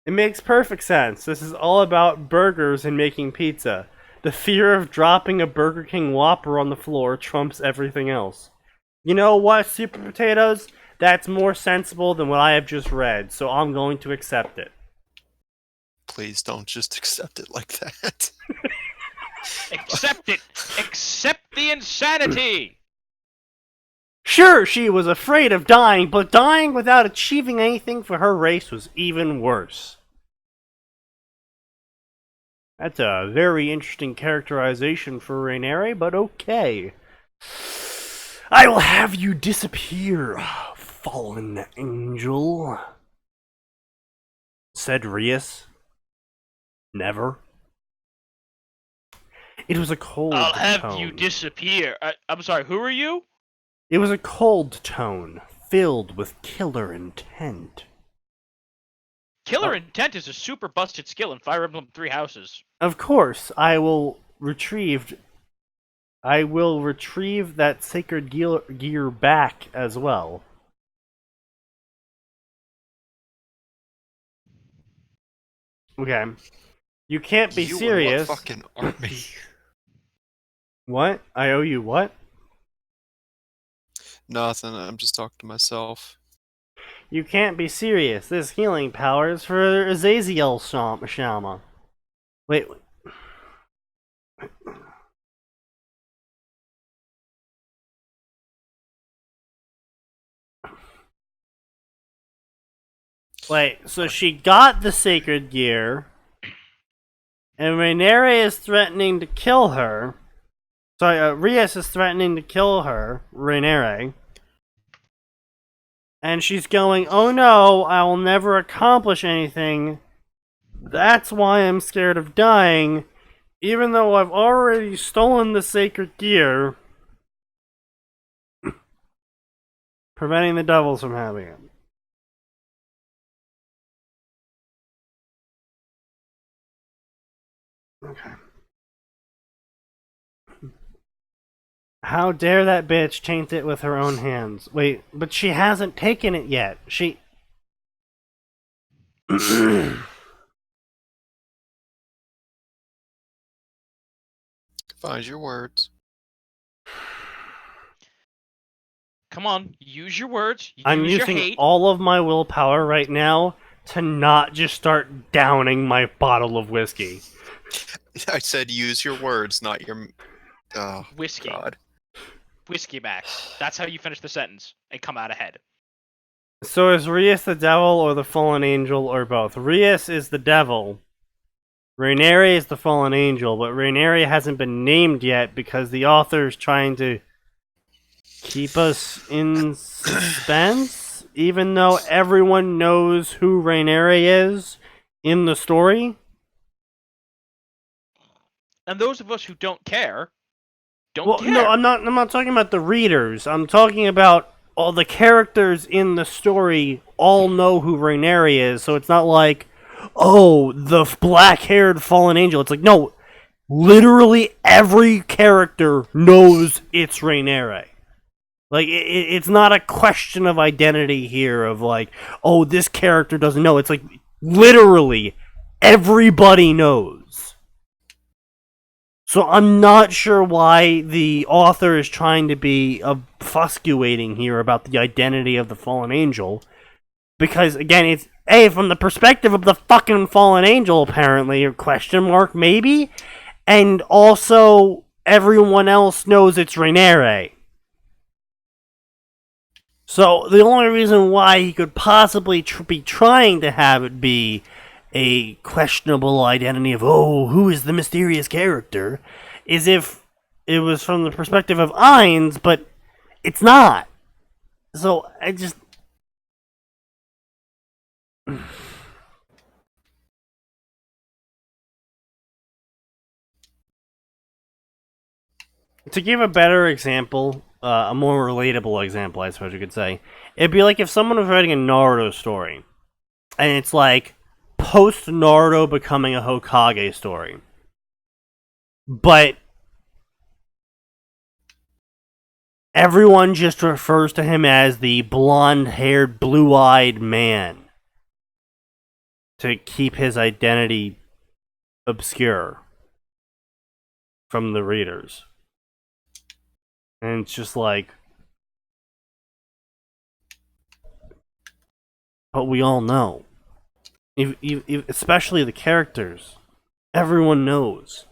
It makes perfect sense. This is all about burgers and making pizza. The fear of dropping a Burger King Whopper on the floor trumps everything else. You know what, Super Potatoes? That's more sensible than what I have just read, so I'm going to accept it. Please don't just accept it like that. Accept it! Accept the insanity! Sure, she was afraid of dying, but dying without achieving anything for her race was even worse. That's a very interesting characterization for Rainieri, but okay. I will have you disappear, fallen angel, said Rias. Never. It was a cold I'll have tone. you disappear. I'm sorry, who are you? It was a cold tone, filled with killer intent. Killer intent is a super busted skill in Fire Emblem Three Houses. Of course, I will retrieve that sacred gear back as well. Okay. You can't be You and serious. what fucking army? What? I owe you what? Nothing. I'm just talking to myself. You can't be serious. This healing power is for Azaziel Shama. Wait. Wait, so she got the sacred gear, and Rainieri is threatening to kill her. Sorry, Rias is threatening to kill her, Rainieri. And she's going, oh no, I will never accomplish anything. That's why I'm scared of dying, even though I've already stolen the sacred gear, preventing the devils from having it. Okay. How dare that bitch taint it with her own hands? Wait, but she hasn't taken it yet. She... Find your words. Come on, use your words. I'm use your using hate. all of my willpower right now to not just start downing my bottle of whiskey. I said use your words, not your... Oh, Whiskey. God. Whiskey Max. That's how you finish the sentence and come out ahead. So is Rias the devil or the fallen angel or both? Rias is the devil. Rainieri is the fallen angel, but Rainieri hasn't been named yet because the author is trying to keep us in suspense, even though everyone knows who Rainieri is in the story. And those of us who don't care, don't care. No, I'm not talking about the readers. I'm talking about all the characters in the story all know who Rainieri is, so it's not like, oh, the black-haired fallen angel. It's like, no, literally every character knows it's Rainieri. Like, it's not a question of identity here of like, oh, this character doesn't know. It's like, literally, everybody knows. So I'm not sure why the author is trying to be obfuscating here about the identity of the fallen angel. Because, again, it's, hey, from the perspective of the fucking fallen angel, apparently, or question mark, maybe? And also, everyone else knows it's Rainieri. So, the only reason why he could possibly be trying to have it be a questionable identity of, oh, who is the mysterious character, is if it was from the perspective of Ainz, but it's not. So I just. To give a better example, a more relatable example, I suppose you could say, it'd be like if someone was writing a Naruto story, and it's like post Naruto becoming a Hokage story, but everyone just refers to him as the blonde-haired, blue-eyed man to keep his identity obscure from the readers. And it's just like, but we all know. Especially the characters. Everyone knows.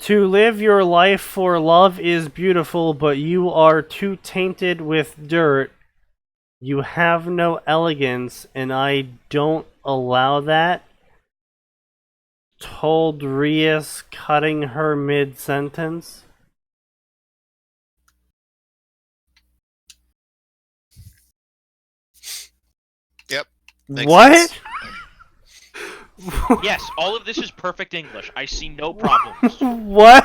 To live your life for love is beautiful, but you are too tainted with dirt. You have no elegance, and I don't allow that. Told Rias, cutting her mid-sentence. Yep. Makes What? sense. Yes, all of this is perfect English. I see no problems. What?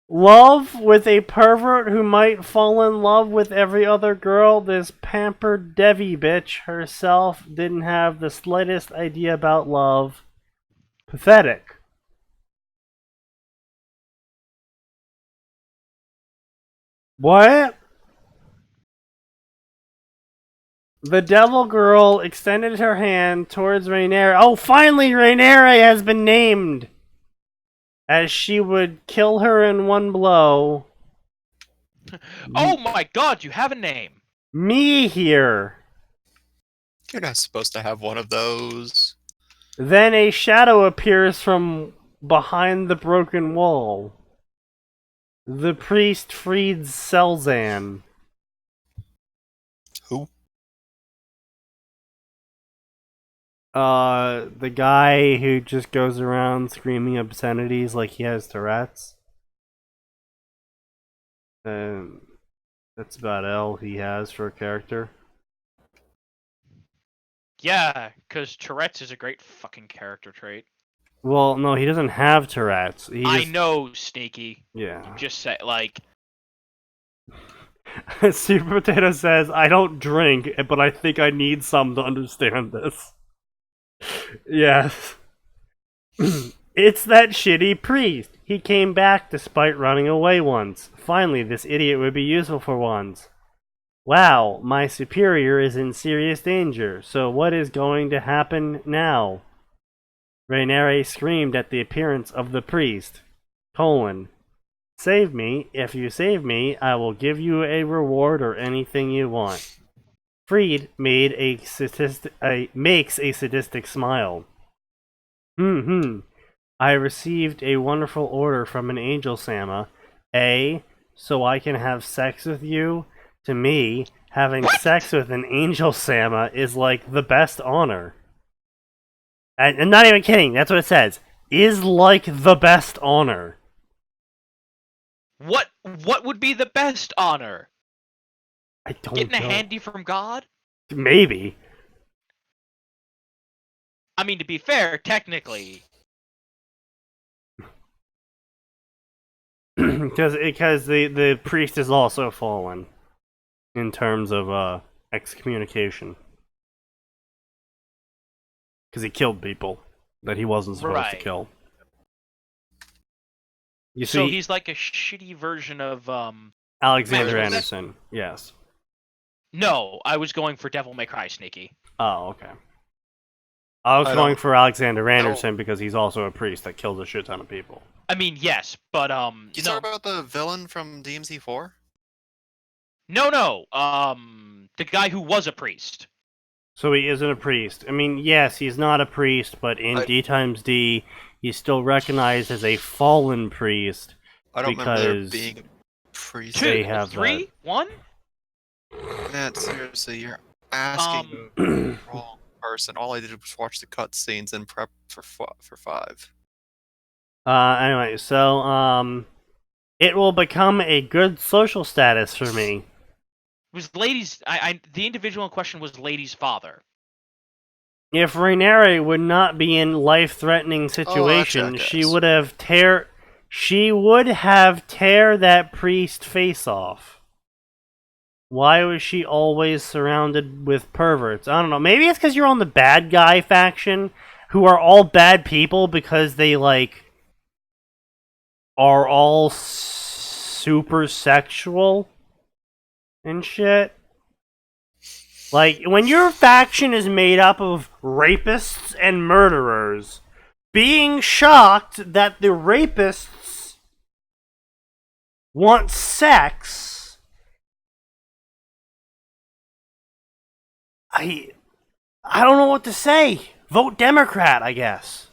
Love with a pervert who might fall in love with every other girl. This pampered Devi bitch herself didn't have the slightest idea about love. Pathetic. What? The devil girl extended her hand towards Rhaenyra. Oh, finally Rhaenyra has been named! As she would kill her in one blow. Oh my god, you have a name! Me here. You're not supposed to have one of those. Then a shadow appears from behind the broken wall. The priest freed Selzan. Who? The guy who just goes around screaming obscenities like he has Tourette's. That's about all he has for a character. Yeah, because Tourette's is a great fucking character trait. Well, no, he doesn't have Tourette's. I know, Sneaky. Yeah. Just say, like... Super Potato says, I don't drink, but I think I need some to understand this. Yes. It's that shitty priest. He came back despite running away once. Finally, this idiot would be useful for once. Wow, my superior is in serious danger. So what is going to happen now? Rhaenyra screamed at the appearance of the priest. Save me. If you save me, I will give you a reward or anything you want. Freed makes a sadistic smile. I received a wonderful order from an angel Sama. So I can have sex with you? To me, having sex with an angel Sama is like the best honor. And I'm not even kidding, that's what it says. Is like the best honor. What would be the best honor? I don't Getting know. a handy from God? Maybe. I mean, to be fair, technically. Because the priest is also fallen in terms of excommunication. Because he killed people that he wasn't supposed to kill. You see, So he's like a shitty version of Alexander Max, Anderson. Yes. No, I was going for Devil May Cry, Sneaky. Oh, okay. I was I going don't- for Alexander Anderson because he's also a priest that kills a shit ton of people. I mean, yes, but You talk about the villain from DMZ4? no, the guy who was a priest. So he isn't a priest. I mean, yes, he's not a priest, but in D times D, he's still recognized as a fallen priest. I don't remember there Because- being a priest. They Two, have three, one. Matt, seriously, you're asking the wrong person. All I did was watch the cutscenes and prep for 5. Anyway, so, it will become a good social status for me. Was Lady's? The individual in question was Lady's father. If Rainieri would not be in life-threatening situation, jackass. she would have tear that priest face off. Why was she always surrounded with perverts? I don't know. Maybe it's because you're on the bad guy faction, who are all bad people because they, like, are all super sexual and shit. Like, when your faction is made up of rapists and murderers, being shocked that the rapists want sex, I don't know what to say. Vote Democrat, I guess.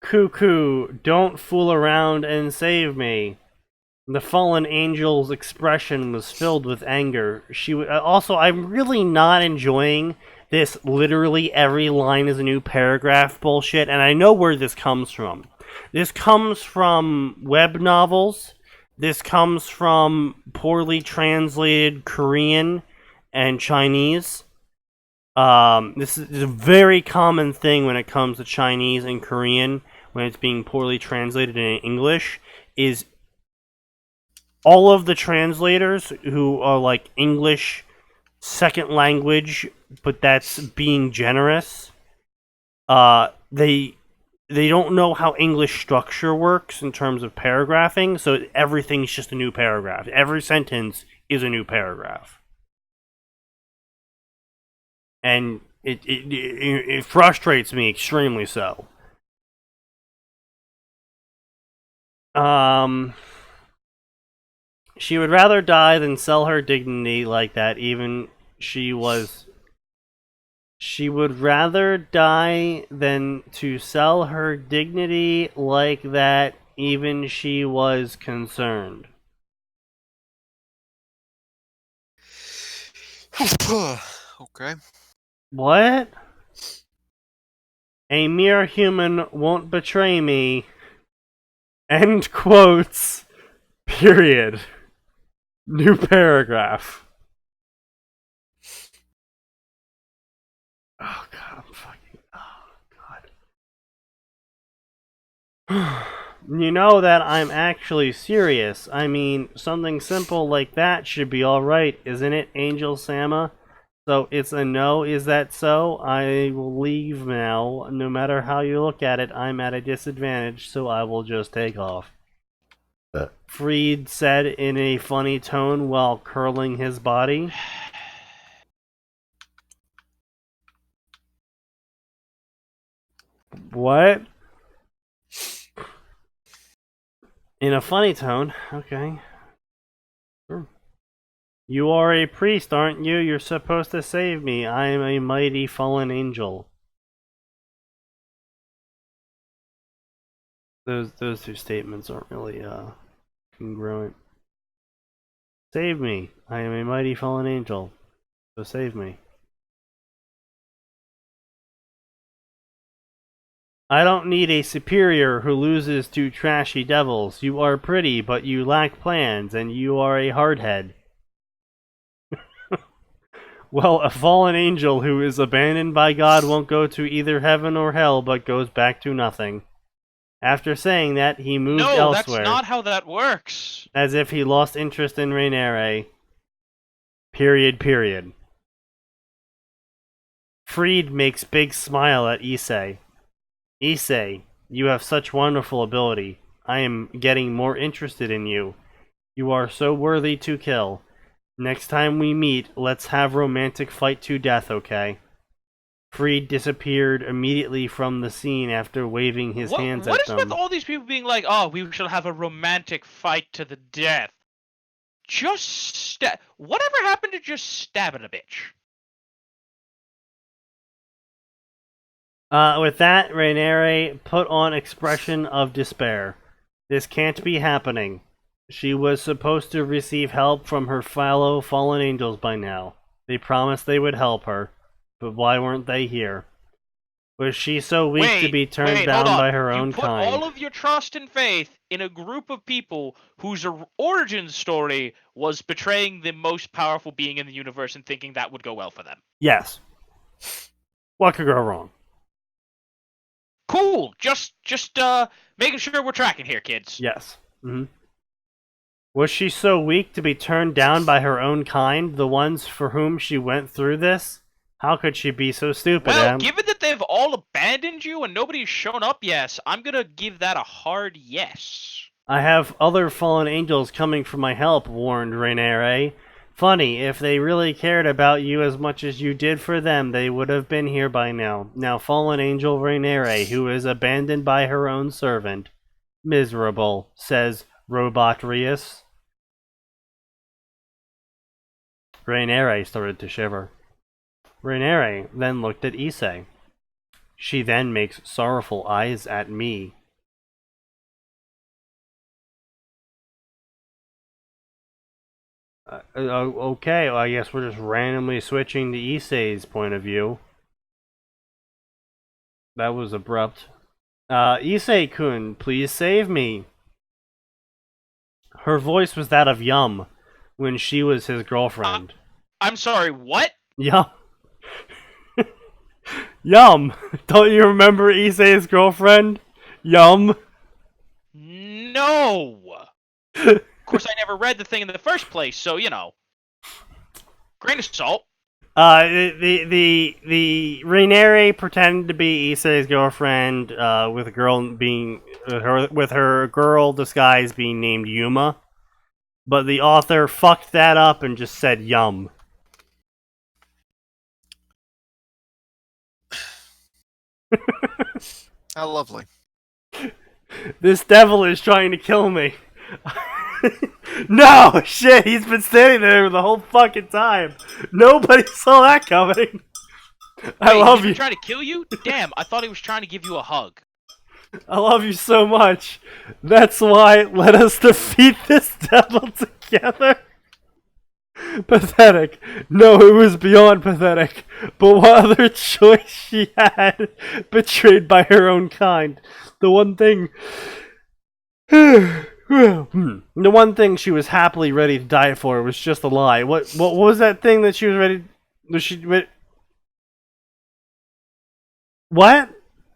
Cuckoo, don't fool around and save me. The fallen angel's expression was filled with anger. Also, I'm really not enjoying this literally every line is a new paragraph bullshit, and I know where this comes from. This comes from web novels. This comes from poorly translated Korean and Chinese. This is a very common thing when it comes to Chinese and Korean, when it's being poorly translated in English, is all of the translators who are like English second language, but that's being generous, they don't know how English structure works in terms of paragraphing, so everything's just a new paragraph. Every sentence is a new paragraph. And it frustrates me extremely so. She would rather die than sell her dignity like that, even she would rather die than to sell her dignity like that, even she was concerned. Okay. What? A mere human won't betray me. End quotes. Period. New paragraph. Oh god, I'm fucking... Oh god. You know that I'm actually serious. I mean, something simple like that should be alright, isn't it, Angel Sama? So it's a no, is that so? I will leave now. No matter how you look at it, I'm at a disadvantage, so I will just take off. Freed said in a funny tone while curling his body. What? In a funny tone? Okay. Sure. You are a priest, aren't you? You're supposed to save me. I am a mighty fallen angel. Those two statements aren't really congruent. Save me. I am a mighty fallen angel. So save me. I don't need a superior who loses to trashy devils. You are pretty, but you lack plans, and you are a hardhead. Well, a fallen angel who is abandoned by God won't go to either heaven or hell, but goes back to nothing. After saying that, he moved elsewhere. No, that's not how that works. As if he lost interest in Rainieri. Period. Freed makes big smile at Issei. Issei, you have such wonderful ability. I am getting more interested in you. You are so worthy to kill. Next time we meet, let's have romantic fight to death, okay? Freed disappeared immediately from the scene after waving his hands at them. What is with all these people being like, oh, we shall have a romantic fight to the death? Just whatever happened to just stabbing a bitch? With that, Rainieri put on expression of despair. This can't be happening. She was supposed to receive help from her fellow fallen angels by now. They promised they would help her, but why weren't they here? Was she so weak to be turned hold down on. by her own You put kind? all of your trust and faith in a group of people whose origin story was betraying the most powerful being in the universe and thinking that would go well for them. Yes. What could go wrong? Cool. Just making sure we're tracking here, kids. Yes. Mm-hmm. Was she so weak to be turned down by her own kind, the ones for whom she went through this? How could she be so stupid? Well, given that they've all abandoned you and nobody's shown up, yes, I'm gonna give that a hard yes. I have other fallen angels coming for my help, warned Rainieri. Funny, if they really cared about you as much as you did for them, they would have been here by now. Now, fallen angel Rainieri, who is abandoned by her own servant. Miserable, says Robotrius. Rainieri started to shiver. Rainieri then looked at Issei. She then makes sorrowful eyes at me. Okay, well, I guess we're just randomly switching to Issei's point of view. That was abrupt. Issei-kun, please save me. Her voice was that of Yum when she was his girlfriend. I'm sorry, what? Yum. Yum. Don't you remember Issei's girlfriend? Yum. No. Of course, I never read the thing in the first place, so you know. Grain of salt. The Rainieri pretended to be Issei's girlfriend, with a girl being with her girl disguise being named Yuma, but the author fucked that up and just said Yum. How lovely. This devil is trying to kill me. No! Shit, he's been standing there the whole fucking time. Nobody saw that coming. I love you. Trying to kill you? Damn, I thought he was trying to give you a hug. I love you so much. That's why let us defeat this devil together. Pathetic. No, it was beyond pathetic. But what other choice she had? Betrayed by her own kind. The one thing... The one thing she was happily ready to die for was just a lie. What was that thing that she was ready... What?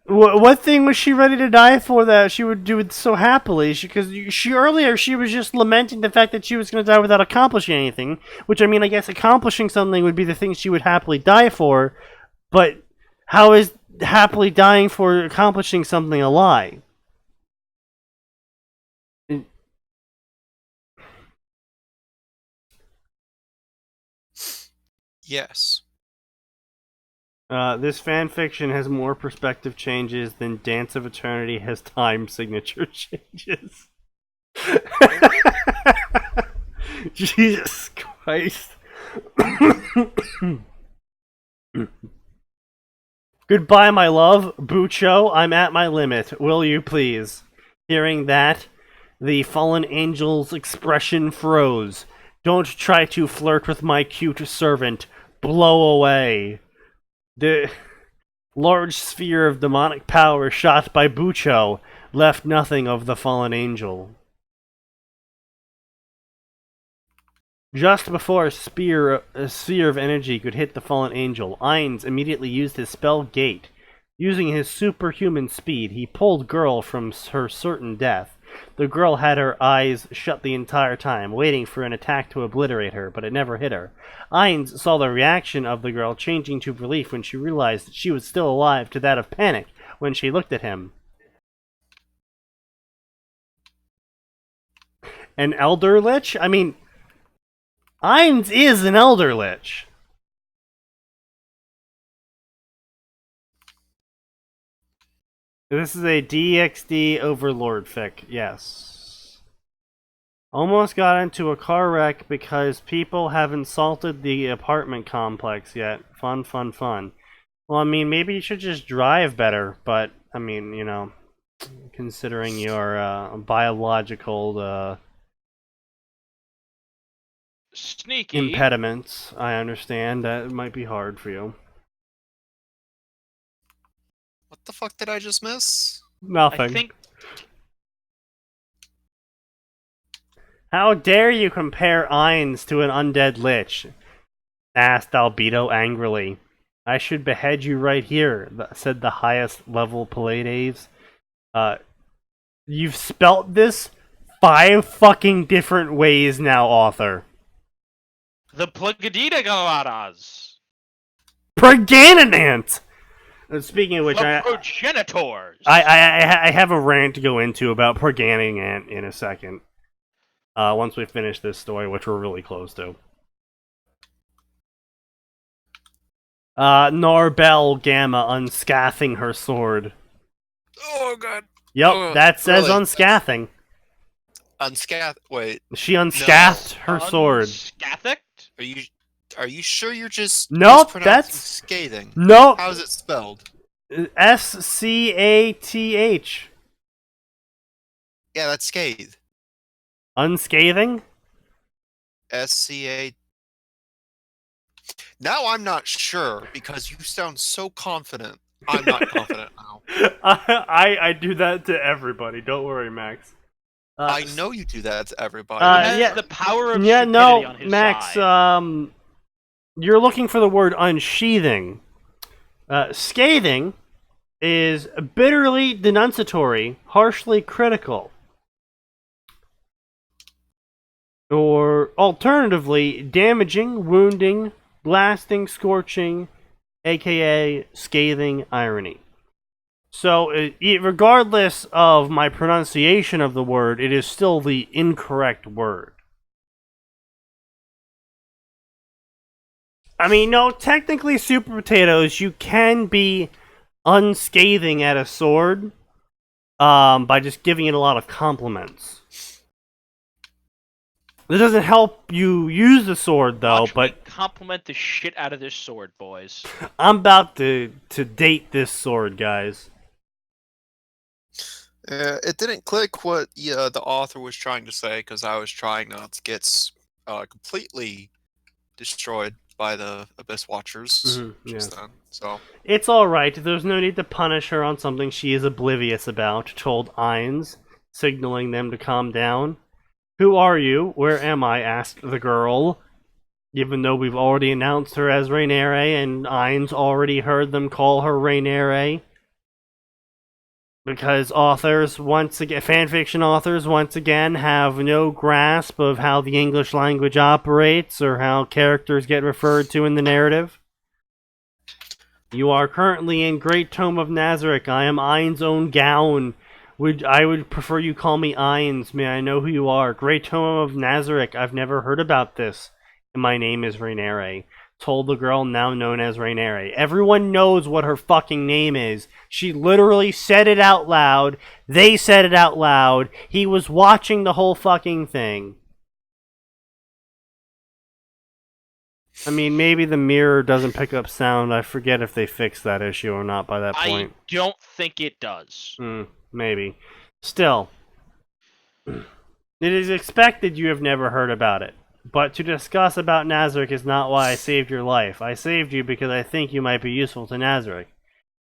What thing was she ready to die for that she would do it so happily? Because she earlier she was just lamenting the fact that she was going to die without accomplishing anything. Which, I mean, I guess accomplishing something would be the thing she would happily die for. But how is happily dying for accomplishing something a lie? Yes. This fanfiction has more perspective changes than Dance of Eternity has time signature changes. Jesus Christ. Goodbye, my love. Bucho, I'm at my limit. Will you please? Hearing that, the fallen angel's expression froze. Don't try to flirt with my cute servant. Blow away. The large sphere of demonic power shot by Bucho left nothing of the fallen angel. Just before a sphere of energy could hit the fallen angel, Ainz immediately used his spell Gate. Using his superhuman speed, he pulled Girl from her certain death. The girl had her eyes shut the entire time, waiting for an attack to obliterate her, but it never hit her. Ainz saw the reaction of the girl changing to relief when she realized that she was still alive to that of panic when she looked at him. An Elder Lich? I mean, Ainz is an Elder Lich. This is a DXD Overlord fic, yes. Almost got into a car wreck because people have insulted the apartment complex yet. Fun, fun, fun. Well, I mean, maybe you should just drive better, but, I mean, you know, considering your biological Sneaky. impediments, I understand that it might be hard for you. What the fuck did I just miss? Nothing. I think How dare you compare Ainz to an undead lich? Asked Albedo angrily. I should behead you right here, said the highest level Pallades. You've spelt this 5 fucking different ways now, author. the Plagadita Galadas. Pregananant! Speaking of which, The progenitors. I have a rant to go into about Pregananant in a second. Once we finish this story, which we're really close to. Narbel Gamma unscathing her sword. Oh god. Yep, that says really? unscathing. Wait, She unscathed her sword. Unscathic? are you sure you're just Nope, mispronouncing that's- scathing? No, How's it spelled? SCATH. Yeah, that's scathe. Unscathing? SCA. Now I'm not sure because you sound so confident. I'm not confident now. I do that to everybody. Don't worry, Max. I know you do that to everybody. He has yeah. the power of Yeah, stupidity no, on his Max. side. You're looking for the word unsheathing. Scathing is bitterly denunciatory, harshly critical. Or alternatively, damaging, wounding, blasting, scorching, aka scathing irony. So, regardless of my pronunciation of the word, it is still the incorrect word. I mean, no, technically, Super Potatoes, you can be unscathing at a sword by just giving it a lot of compliments. It doesn't help you use the sword, though, Watch but me compliment the shit out of this sword, boys. I'm about to date this sword, guys. It didn't click what the author was trying to say because I was trying not to get completely destroyed by the Abyss Watchers just then. So It's alright, there's no need to punish her on something she is oblivious about, told Ainz, signaling them to calm down. Who are you? Where am I? Asked the girl. Even though we've already announced her as Rainere, and Ainz already heard them call her Rainere. Because authors, once again, fanfiction authors, once again, have no grasp of how the English language operates, or how characters get referred to in the narrative. You are currently in Great Tome of Nazarick. I am Ain's own gown. I would prefer you call me Ainz. May I know who you are? Great Tome of Nazarick. I've never heard about this. And my name is Rainere. Told the girl now known as Rainere. Everyone knows what her fucking name is. She literally said it out loud. They said it out loud. He was watching the whole fucking thing. I mean, maybe the mirror doesn't pick up sound. I forget if they fixed that issue or not by that point. I don't think it does. Maybe. Still, it is expected you have never heard about it. But to discuss about Nazarick is not why I saved your life. I saved you because I think you might be useful to Nazarick.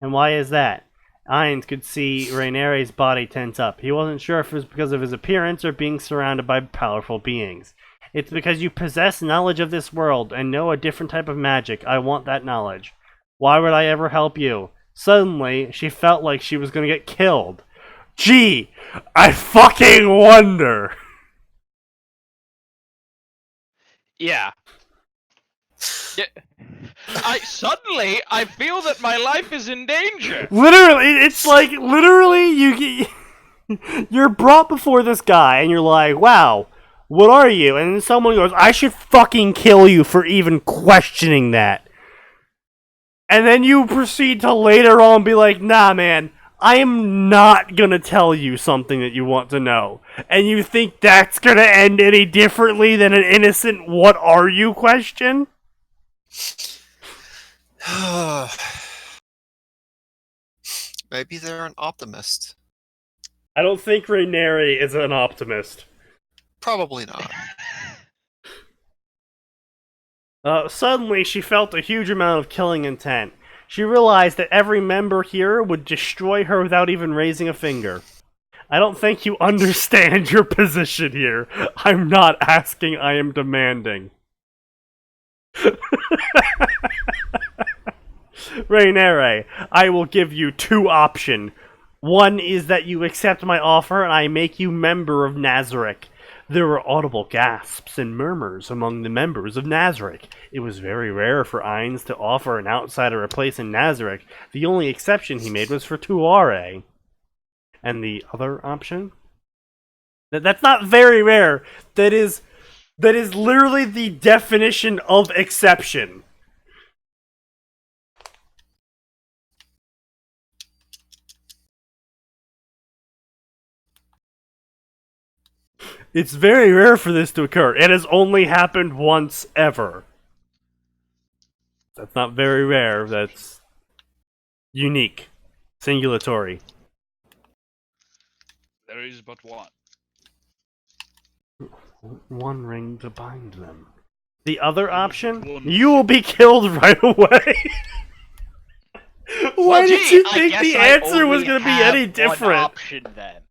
And why is that? Ainz could see Rainere's body tense up. He wasn't sure if it was because of his appearance or being surrounded by powerful beings. It's because you possess knowledge of this world and know a different type of magic. I want that knowledge. Why would I ever help you? Suddenly, she felt like she was going to get killed. Gee, I fucking wonder. Yeah. I feel that my life is in danger. Literally, it's like, you're brought before this guy and you're like, wow, what are you? And then someone goes, I should fucking kill you for even questioning that. And then you proceed to later on be like, nah man, I am not gonna tell you something that you want to know. And you think that's gonna end any differently than an innocent "what are you" question? Maybe they're an optimist. I don't think Rhaenyra is an optimist. Probably not. Suddenly, she felt a huge amount of killing intent. She realized that every member here would destroy her without even raising a finger. I don't think you understand your position here. I'm not asking, I am demanding. Rhaenyra, I will give you two options. One is that you accept my offer and I make you member of Nazarick. There were audible gasps and murmurs among the members of Nazarick. It was very rare for Ainz to offer an outsider a place in Nazarick. The only exception he made was for Tuare. And the other option? That's not very rare. That is literally the definition of exception. It's very rare for this to occur. It has only happened once ever. That's not very rare. That's unique. Singulatory. There is but one. One ring to bind them. The other One. option? You will be killed right away. Why did you think the answer was going to be any different? One option, then.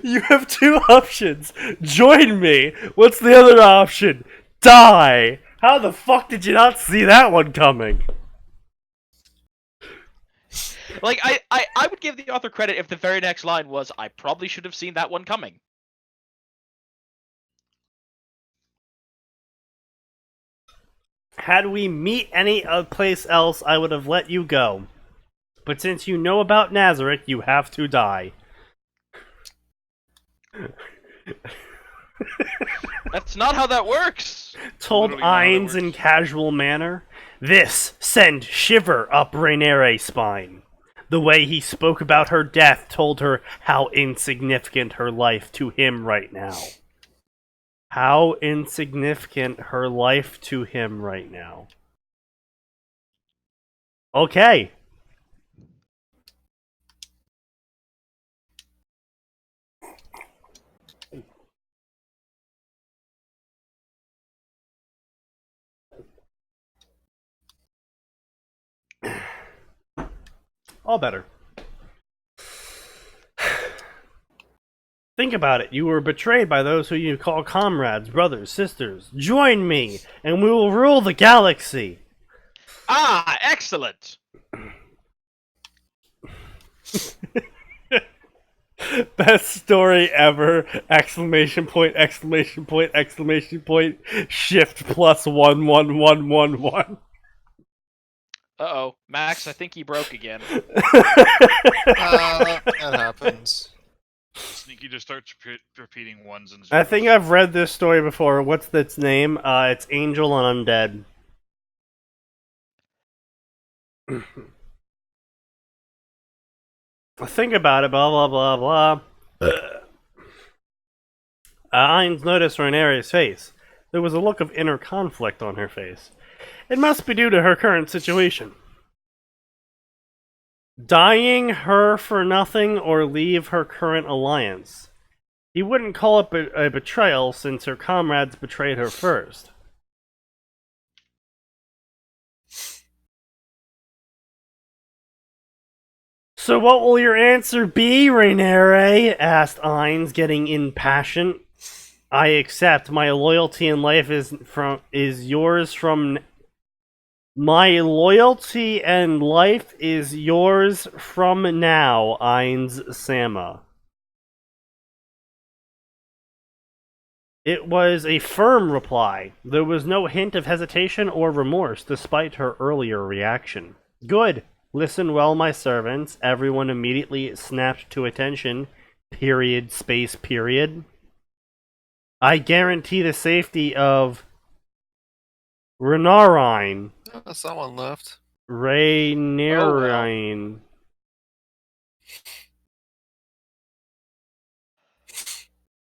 You have two options. Join me. What's the other option? Die. How the fuck did you not see that one coming? Like, I would give the author credit if the very next line was, I probably should have seen that one coming. Had we meet any place else, I would have let you go. But since you know about Nazarick, you have to die. That's not how that works! Told Ainz in casual manner. This sent shiver up Rhaenyra's spine. The way he spoke about her death told her how insignificant her life to him right now. How insignificant her life to him right now. Okay. All better. Think about it. You were betrayed by those who you call comrades, brothers, sisters. Join me, and we will rule the galaxy. Ah, excellent! Best story ever! Exclamation point, exclamation point, exclamation point. Shift plus 11111. Uh-oh. Max, I think he broke again. That happens. Sneaky just starts repeating ones and zeros. I think I've read this story before. What's its name? It's Angel and Undead. Think about it, blah blah blah blah. Ainz noticed Rhaenyra's face. There was a look of inner conflict on her face. It must be due to her current situation. Dying her for nothing or leave her current alliance. He wouldn't call it a betrayal since her comrades betrayed her first. So what will your answer be, Rhaenyra? Asked Ainz, getting impatient. I accept. My loyalty and life is yours from... My loyalty and life is yours from now, Ainz Sama. It was a firm reply. There was no hint of hesitation or remorse, despite her earlier reaction. Good. Listen well, my servants. Everyone immediately snapped to attention. Period, space, period. I guarantee the safety of Rhaenyra. Someone left. Rhaenyra.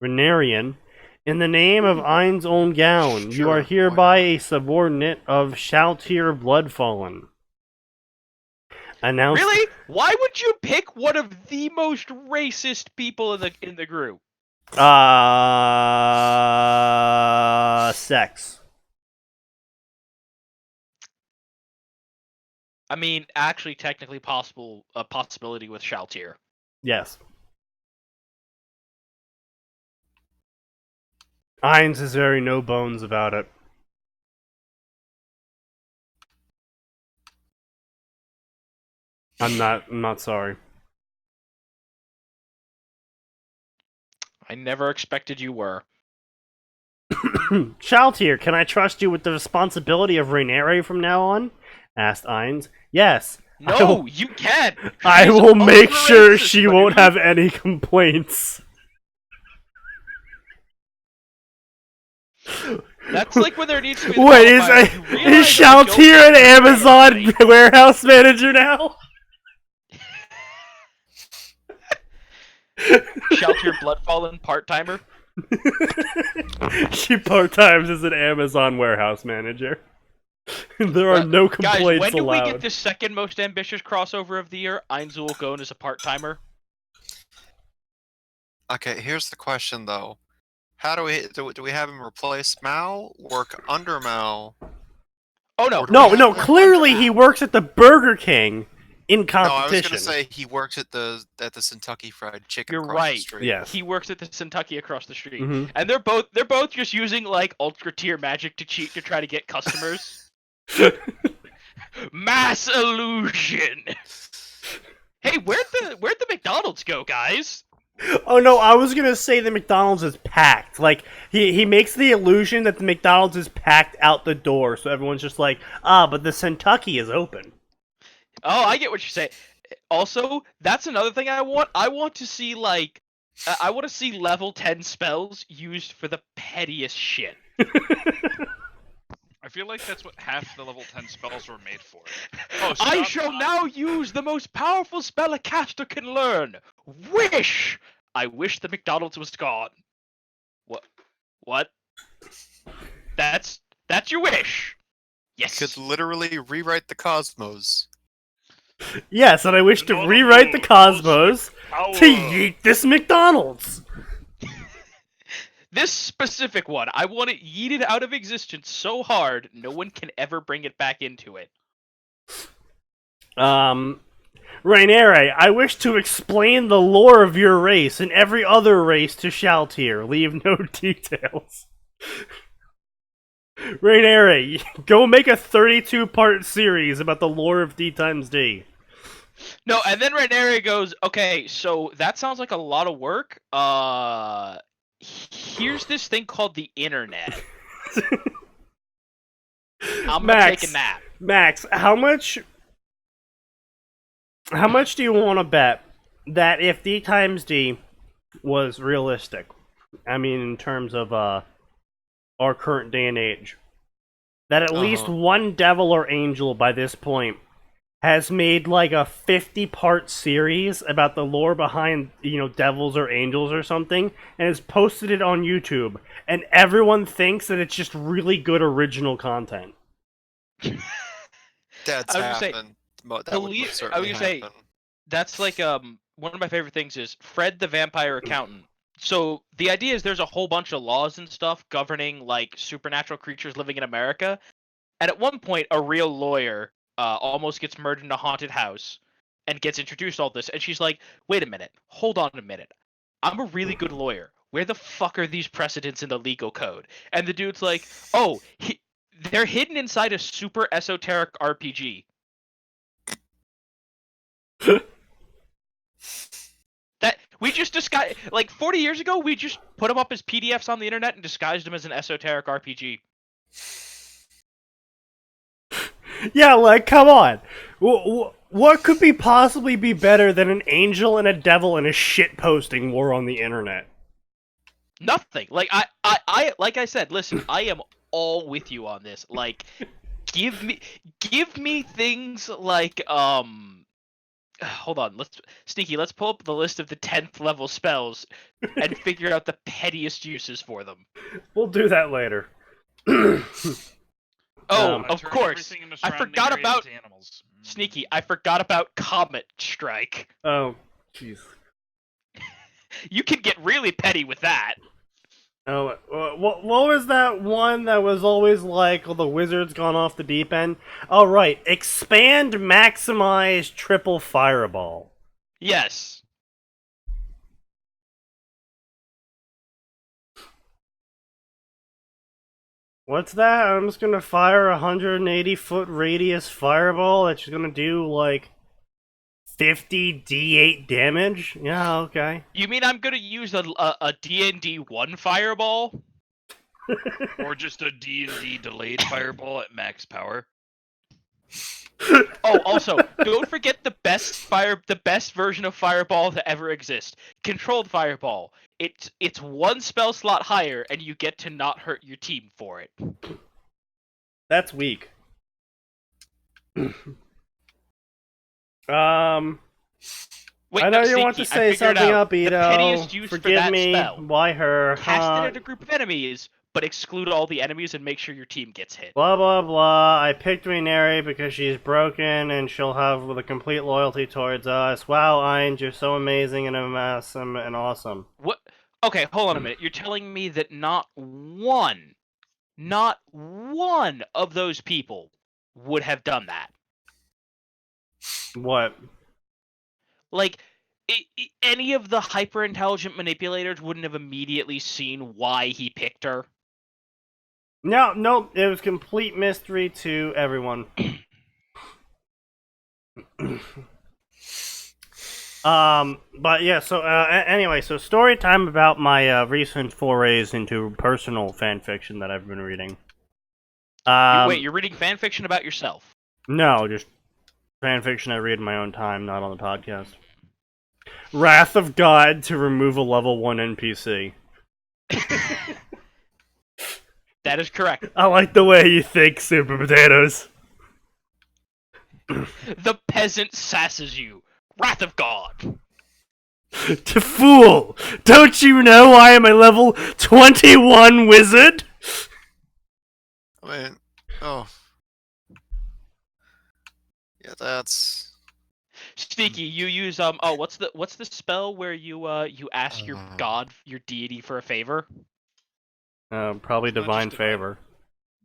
Renarian, in the name of Ein's own gown, you Sure, are why hereby not? a subordinate of Shaltir Bloodfallen. Announced. Really? Why would you pick one of the most racist people in the group? Sex. I mean, actually, technically a possibility with Shaltir. Yes. Ainz is very no bones about it. I'm not sorry. I never expected you were. Shaltir, can I trust you with the responsibility of Rainere from now on? Asked Ainz. Yes. No, you can't. I She's will make ultra sure racist, she buddy. won't have any complaints. That's like when there needs to be. The Wait, qualifier. You is realize that Shaltir you an don't have Amazon anybody. warehouse manager now? Shaltir Bloodfallen part-timer. She part-times as an Amazon warehouse manager. There are no Guys, complaints when do allowed. we get the second most ambitious crossover of the year? Ainzul going as a part-timer. Okay, here's the question though. How do we have him replace Mao? Work under Mao? Oh no. Or do No, we no, have him clearly under he Mao? works at the Burger King in No, I was competition. gonna say he works at the Kentucky Fried Chicken You're across right. the street. Yes. He works at the Kentucky across the street, Mhm. and they're both just using like ultra tier magic to cheat to try to get customers. Mass illusion. Hey, where'd the McDonald's go, guys? Oh no, I was gonna say the McDonald's is packed. Like, he makes the illusion that the McDonald's is packed out the door, so everyone's just like, but the Kentucky is open. Oh, I get what you're saying. Also, that's another thing I want. I want to see like, I want to see level 10 spells used for the pettiest shit. I feel like that's what half the level 10 spells were made for. Oh, I stop. shall now use the most powerful spell a caster can learn. Wish. I wish the McDonald's was gone. What? That's your wish. Yes. Could literally rewrite the cosmos. Yes, and I wish to rewrite the cosmos to yeet this McDonald's. This specific one, I want it yeeted out of existence so hard, no one can ever bring it back into it. Rainere, I wish to explain the lore of your race and every other race to Shaltir. Leave no details. Rainere, go make a 32-part series about the lore of D times D. No, and then Raineri goes, okay, so that sounds like a lot of work. Here's this thing called the internet. I'm gonna take a nap. Max, how much do you want to bet that if D times D was realistic, I mean in terms of our current day and age, that at least one devil or angel by this point has made like a 50-part series about the lore behind, devils or angels or something, and has posted it on YouTube, and everyone thinks that it's just really good original content. That's I was gonna say, happened. That would most I certainly was gonna say, happen. that's like one of my favorite things is Fred the Vampire Accountant. So the idea is there's a whole bunch of laws and stuff governing like supernatural creatures living in America, and at one point a real lawyer almost gets murdered in a haunted house and gets introduced to all this, and she's like, wait a minute, hold on a minute, I'm a really good lawyer, where the fuck are these precedents in the legal code? And the dude's like, oh, they're hidden inside a super esoteric RPG. That we just disguised, like 40 years ago, we just put them up as PDFs on the internet and disguised them as an esoteric RPG. Yeah, like, come on. What could possibly be better than an angel and a devil and a shit-posting war on the internet? Nothing. Like I like I said, listen, I am all with you on this. Like, give me things like hold on. Let's pull up the list of the 10th level spells and figure out the pettiest uses for them. We'll do that later. Oh, of Turn course. everything in the I surrounding forgot area about into animals. Sneaky. I forgot about Comet Strike. Oh, jeez. You can get really petty with that. Oh, what was that one that was always like, oh, the wizard's gone off the deep end? Oh, right. Expand, maximize, triple fireball. Yes. What's that? I'm just gonna fire a 180-foot radius fireball that's gonna do, like, 50 D8 damage? Yeah, okay. You mean I'm gonna use a D&D 1 fireball? Or just a D&D delayed fireball at max power. Oh, also, don't forget the best version of fireball to ever exist. Controlled fireball. It's one spell slot higher, and you get to not hurt your team for it. That's weak. Wait, Wait, I know no, you want to Sneaky, I say figured something out upbeat. the pettiest use for Forgive that me. spell. Why her? Cast it at a group of enemies, but exclude all the enemies and make sure your team gets hit. Blah blah blah. I picked Raineri because she's broken and she'll have the complete loyalty towards us. Wow, Ainge, you're so amazing and awesome and awesome. What? Okay, hold on a minute. You're telling me that not one of those people would have done that. What? Like, any of the hyper-intelligent manipulators wouldn't have immediately seen why he picked her. No, it was complete mystery to everyone. But yeah, so anyway, so story time about my recent forays into personal fan fiction that I've been reading. Wait, you're reading fan fiction about yourself? No, just fan fiction I read in my own time, not on the podcast. Wrath of God to remove a level 1 NPC. That is correct. I like the way you think, Super Potatoes. The peasant sasses you. Wrath of God. To fool! Don't you know I am a level 21 wizard? I mean, oh. Yeah, that's... Sneaky, you use oh, what's the spell where you ask your god, your deity for a favor? Probably It's not divine just divine. favor.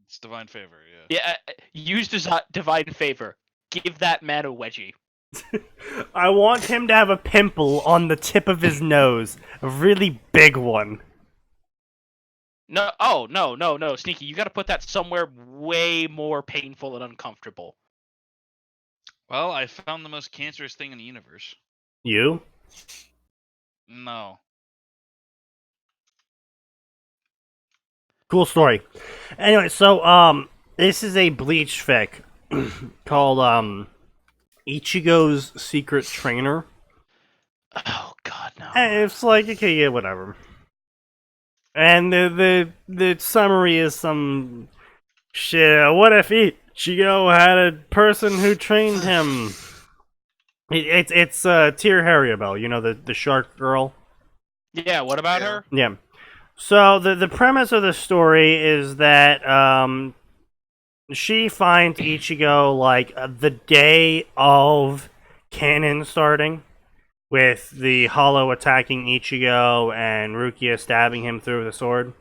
It's divine favor, yeah. Yeah, use divine favor. Give that man a wedgie. I want him to have a pimple on the tip of his nose. A really big one. No, no, Sneaky, you gotta put that somewhere way more painful and uncomfortable. Well, I found the most cancerous thing in the universe. You? No. Cool story. Anyway, so, this is a Bleach fic called, Ichigo's Secret Trainer. Oh God, no. And it's like, okay, yeah, whatever. And the summary is some shit. What if Ichigo had a person who trained him? It's Tear Harriabel, you know, the shark girl. Yeah, what about Yeah. her? Yeah. So the premise of the story is that she finds Ichigo like the day of canon starting, with the Hollow attacking Ichigo and Rukia stabbing him through with a sword.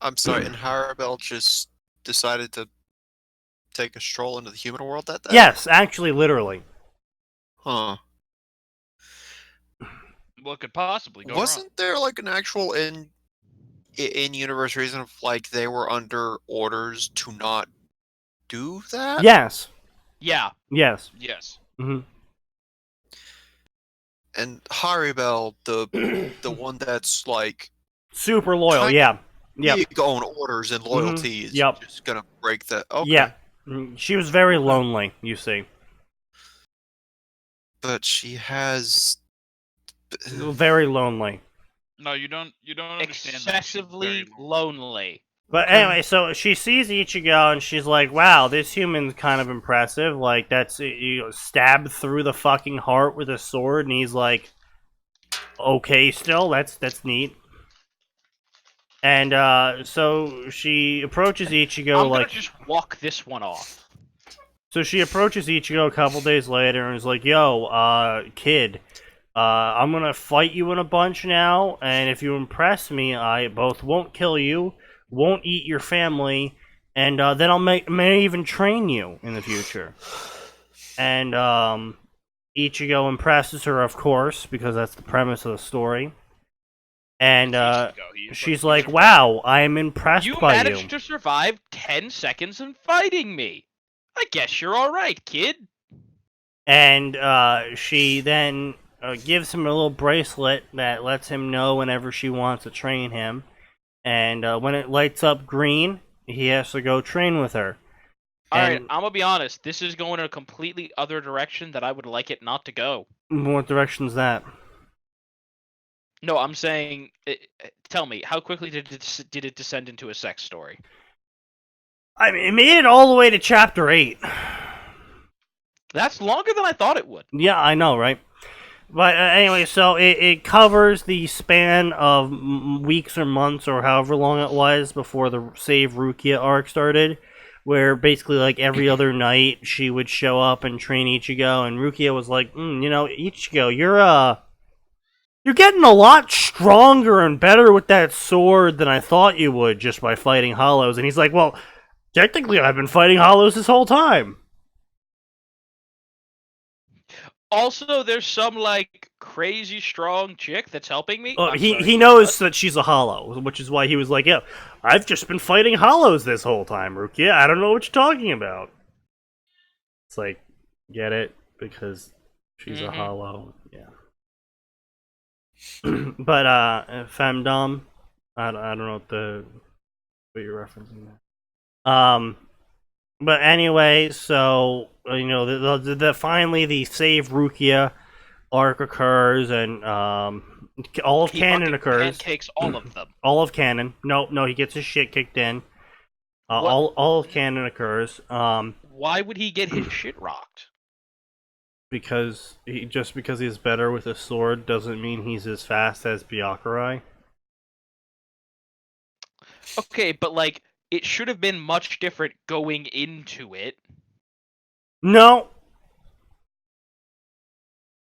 I'm sorry, and Harabel just decided to take a stroll into the human world that day? Yes, actually, literally. Huh. What could possibly go Wasn't there like an actual in-universe reason of like they were under orders to not do that? Yes. Yeah. Yes. wrong? Yes. hmm And Haribel, the one that's like Super loyal. Kind- Yeah. Yep. big on orders and loyalty is Yep. just gonna break that. Okay. Yeah. She was very lonely. You see, But she has very lonely. No, you don't understand that. She's Excessively very lonely. lonely. But Okay. anyway, so she sees Ichigo and she's like, "Wow, this human's kind of impressive. Like, that's stabbed through the fucking heart with a sword." And he's like, "Okay, still, that's neat." And so she approaches Ichigo I'm gonna like, just walk this one off. so she approaches Ichigo a couple days later and is like, "Yo, kid, I'm gonna fight you in a bunch now, and if you impress me, I both won't kill you, won't eat your family, and then I'll may even train you in the future." And Ichigo impresses her, of course, because that's the premise of the story. And she's like, "Wow, I am impressed You by managed you." to survive 10 seconds in fighting me. I guess you're alright, kid. And she then gives him a little bracelet that lets him know whenever she wants to train him. And when it lights up green, he has to go train with her. Alright, And I'm gonna be honest. This is going in a completely other direction that I would like it not to go. what direction's that? No, I'm saying, tell me, how quickly did it descend into a sex story? I mean, it made it all the way to chapter 8. That's longer than I thought it would. Yeah, I know, right? But anyway, so it covers the span of weeks or months or however long it was before the Save Rukia arc started, where basically like every other night she would show up and train Ichigo, and Rukia was like, Ichigo, you're getting a lot stronger and better with that sword than I thought you would just by fighting hollows. And he's like, well, technically I've been fighting hollows this whole time. Also, there's some, like, crazy strong chick that's helping me. He knows that she's a hollow, which is why he was like, yeah, I've just been fighting hollows this whole time, Rukia. I don't know what you're talking about. It's like, get it? Because she's a hollow. Yeah. But, femdom, I don't know what you're referencing there. But anyway, so, finally the Save Rukia arc occurs, and all of canon occurs. Pancakes all of them. All of canon. No, he gets his shit kicked in. All of canon occurs. Why would he get his shit rocked? Because he's better with a sword doesn't mean he's as fast as Byakurai. Okay, but like, it should have been much different going into it. No,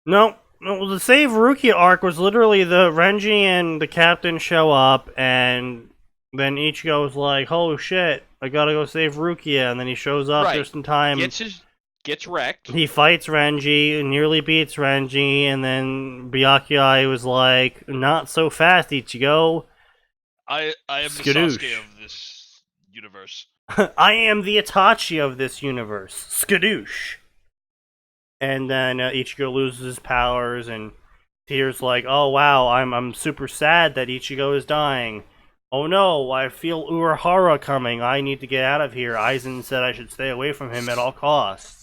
the Save Rukia arc was literally the Renji and the captain show up, and then Ichigo was like, "Oh shit, I gotta go save Rukia," and then he shows up just in time. Gets wrecked. He fights Renji and nearly beats Renji, and then Byakurai was like, "Not so fast, Ichigo." I am Skadoosh. the Sasuke of this universe. I am the Itachi of this universe. Skadoosh. And then Ichigo loses his powers, and Tears like, "Oh wow, I'm super sad that Ichigo is dying. Oh no, I feel Urahara coming. I need to get out of here. Aizen said I should stay away from him at all costs."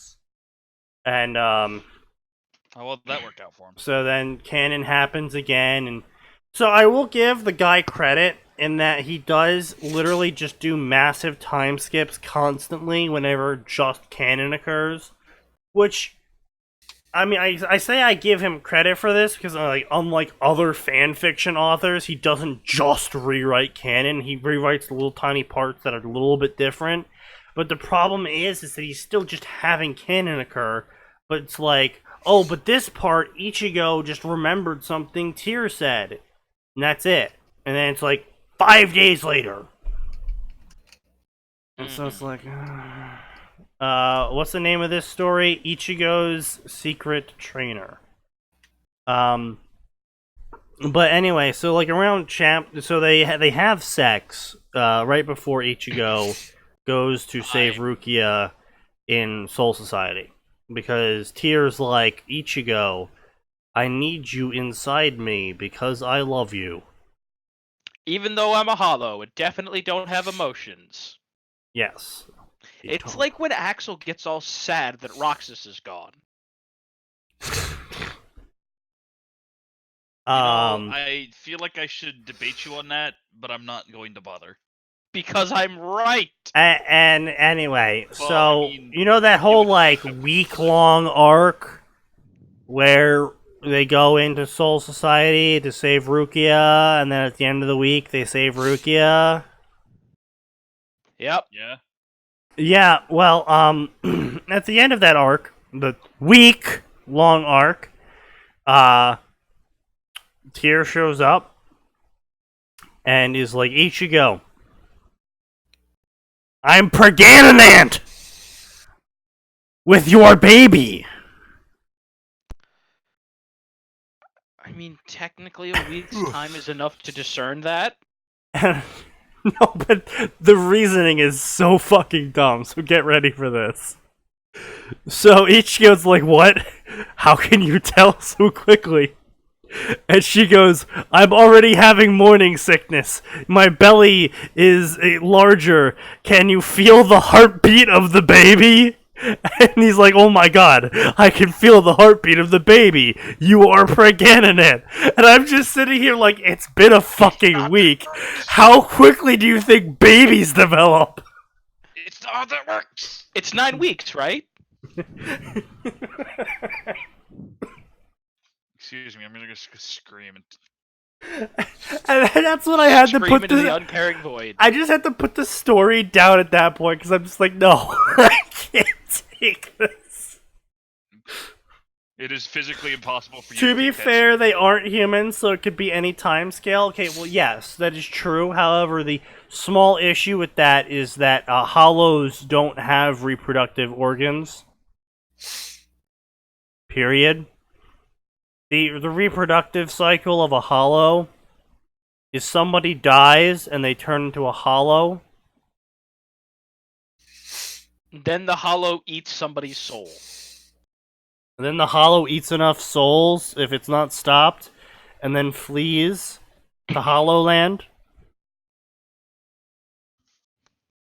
And Oh, well, that worked out for him. so then canon happens again, and so I will give the guy credit in that he does literally just do massive time skips constantly whenever just canon occurs, which, I mean, I say I give him credit for this because, like, unlike other fanfiction authors, he doesn't just rewrite canon. He rewrites little tiny parts that are a little bit different. But the problem is that he's still just having canon occur. But it's like, oh, but this part, Ichigo just remembered something Tyr said. And that's it. And then it's like 5 days later. And so it's like, what's the name of this story? Ichigo's Secret Trainer. But anyway, so like around so they have sex right before Ichigo goes to save Rukia in Soul Society, because Tyr's like, "Ichigo, I need you inside me because I love you." Even though I'm a hollow and definitely don't have emotions. Yes. It's like when Axel gets all sad that Roxas is gone. I feel like I should debate you on that, but I'm not going to bother. because I'm right. And anyway, Well, so I mean, you know that whole was- like week-long arc where they go into Soul Society to save Rukia, and then at the end of the week they save Rukia. Yep. Yeah. Yeah, well, at the end of that arc, the week-long arc, Tyr shows up and is like, Ichigo, I'm pregnant with your baby. I mean, technically, a week's time is enough to discern that. No, but the reasoning is so fucking dumb, so get ready for this. So Ichigo's like, what? How can you tell so quickly? And she goes, I'm already having morning sickness. My belly is larger. Can you feel the heartbeat of the baby? And he's like, oh my god, I can feel the heartbeat of the baby. You are pregnant. And I'm just sitting here like, it's been a fucking week. How quickly do you think babies develop? It's not how that works. It's 9 weeks, right? Excuse me, I'm gonna go scream. And that's what I had to Scream put into the the... uncaring void. I just had to put the story down at that point because I'm just like, no, I can't take this. It is physically impossible for you To to be take that fair, they aren't humans, so it could be any time scale. Okay, well, yes, that is true. However, the small issue with that is that hollows don't have reproductive organs. Period. The reproductive cycle of a hollow is somebody dies and they turn into a hollow. Then the hollow eats somebody's soul. And then the hollow eats enough souls, if it's not stopped, and then flees to Hollowland.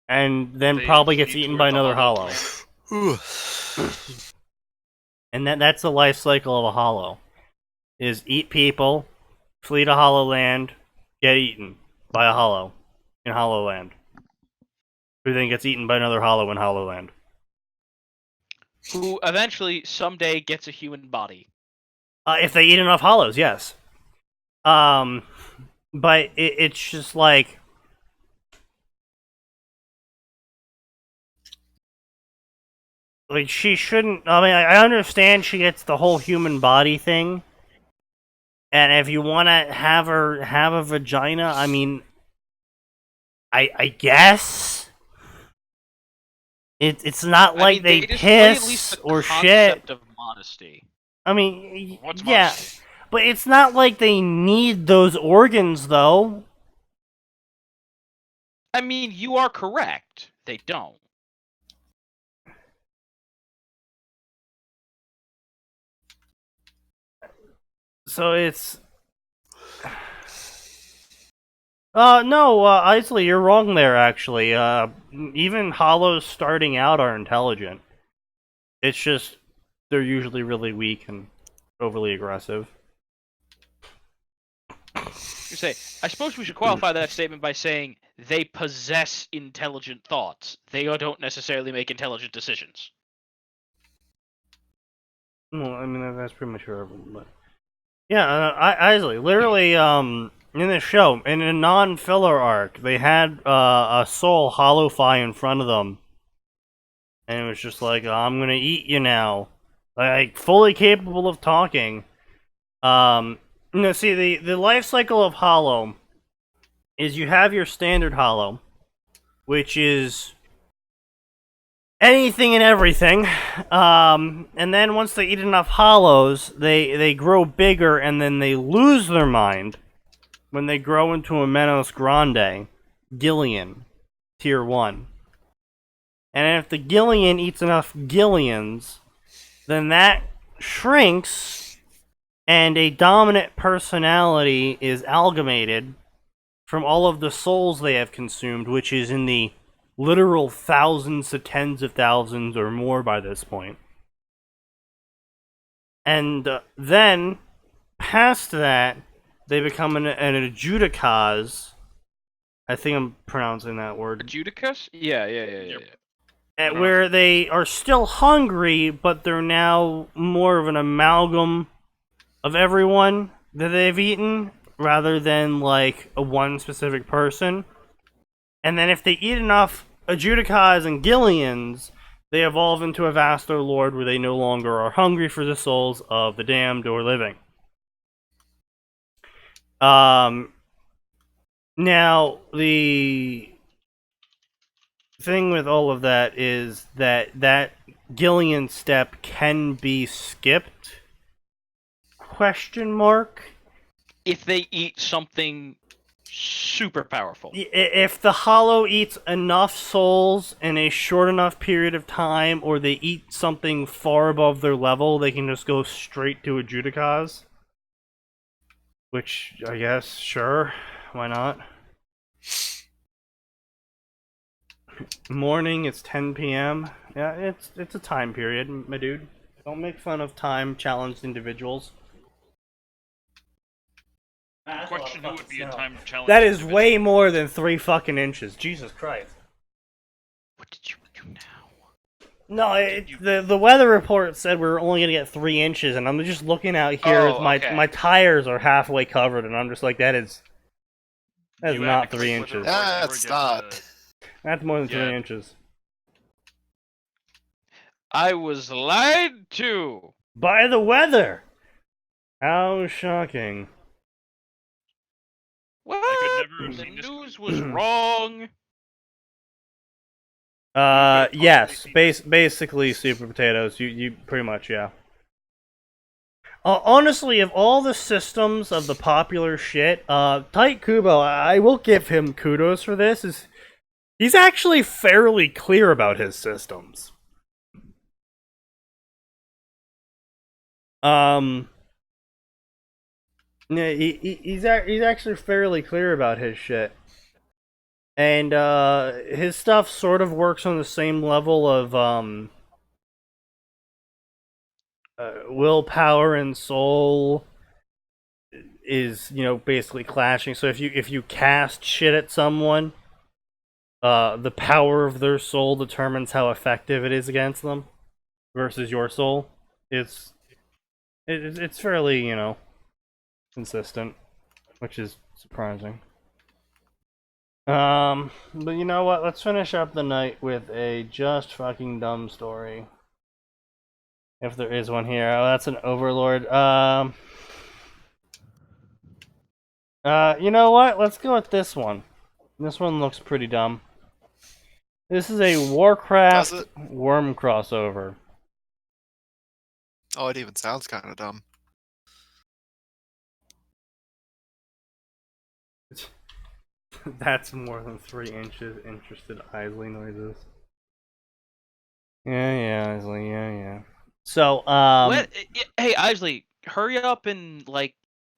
And then They probably gets flee eaten toward by the another hollow hollow. And that's the life cycle of a hollow. Is eat people, flee to Hollowland, get eaten by a hollow in Hollowland. Who then gets eaten by another hollow in Hollowland. Who eventually, someday, gets a human body. If they eat enough hollows, yes. But it's just like... Like, she shouldn't... I mean, I understand she gets the whole human body thing. And if you want to have her have a vagina, I mean... I guess... It's not like they display at least piss the or shit. concept of modesty. I mean, What's yeah. modesty? But it's not like they need those organs, though. I mean, you are correct. They don't. So it's... no, Isley, you're wrong there, actually. Even hollows starting out are intelligent. It's just, they're usually really weak and overly aggressive. You say, I suppose we should qualify that statement by saying they possess intelligent thoughts. They don't necessarily make intelligent decisions. Well, I mean, that's pretty much true, but... Yeah, Isley, literally, in this show, in a non-filler arc, they had a soul hollowfy in front of them. And it was just like, I'm gonna eat you now. Like, fully capable of talking. See, the life cycle of hollow is you have your standard hollow, which is anything and everything. And then once they eat enough hollows, they grow bigger and then they lose their mind when they grow into a Menos Grande, Gillian, Tier 1. And if the Gillian eats enough Gillians, then that shrinks and a dominant personality is amalgamated from all of the souls they have consumed, which is in the literal thousands to tens of thousands or more by this point. And then, past that, they become an adjudicaz, I think I'm pronouncing that word. Judicus? Yeah. Yep. Where they are still hungry, but they're now more of an amalgam of everyone that they've eaten, rather than like a one specific person. And then if they eat enough Adjudicas and Gillians, they evolve into a vaster lord where they no longer are hungry for the souls of the damned or living. Now, the thing with all of that is that Gillian step can be skipped? Question mark. If they eat something super powerful. If the Hollow eats enough souls in a short enough period of time, or they eat something far above their level, they can just go straight to Adjudicas. Which, I guess, sure, why not? Morning, it's 10 p.m. Yeah, it's a time period, my dude. Don't make fun of time-challenged individuals. Question: Who would be a time challenge? That is way more than 3 fucking inches. Jesus Christ. What did you do now? No, the weather report said we were only gonna get 3 inches, and I'm just looking out here. Oh, my okay. my tires are halfway covered, and I'm just like, that is You not act 3 like inches. whether or not That's you not. ever get That's more than Yeah. 3 inches. I was lied to. By the weather. How shocking. What? I could never have The seen this news was wrong. Yes, basically super potatoes. You pretty much, yeah. Honestly, of all the systems of the popular shit, Tight Kubo, I will give him kudos for this. He's actually fairly clear about his systems. Yeah, he's actually fairly clear about his shit. And his stuff sort of works on the same level of willpower and soul is, basically clashing. So if you cast shit at someone, the power of their soul determines how effective it is against them versus your soul. It's fairly, consistent, which is surprising. But you know what? Let's finish up the night with a just fucking dumb story. If there is one here. Oh, that's an overlord. You know what? Let's go with this one. This one looks pretty dumb. This is a Warcraft Does it? worm crossover. Oh, it even sounds kind of dumb. That's more than 3 inches. Interested Isley noises. Yeah, Isley, yeah. So, Hey, Isley, hurry up and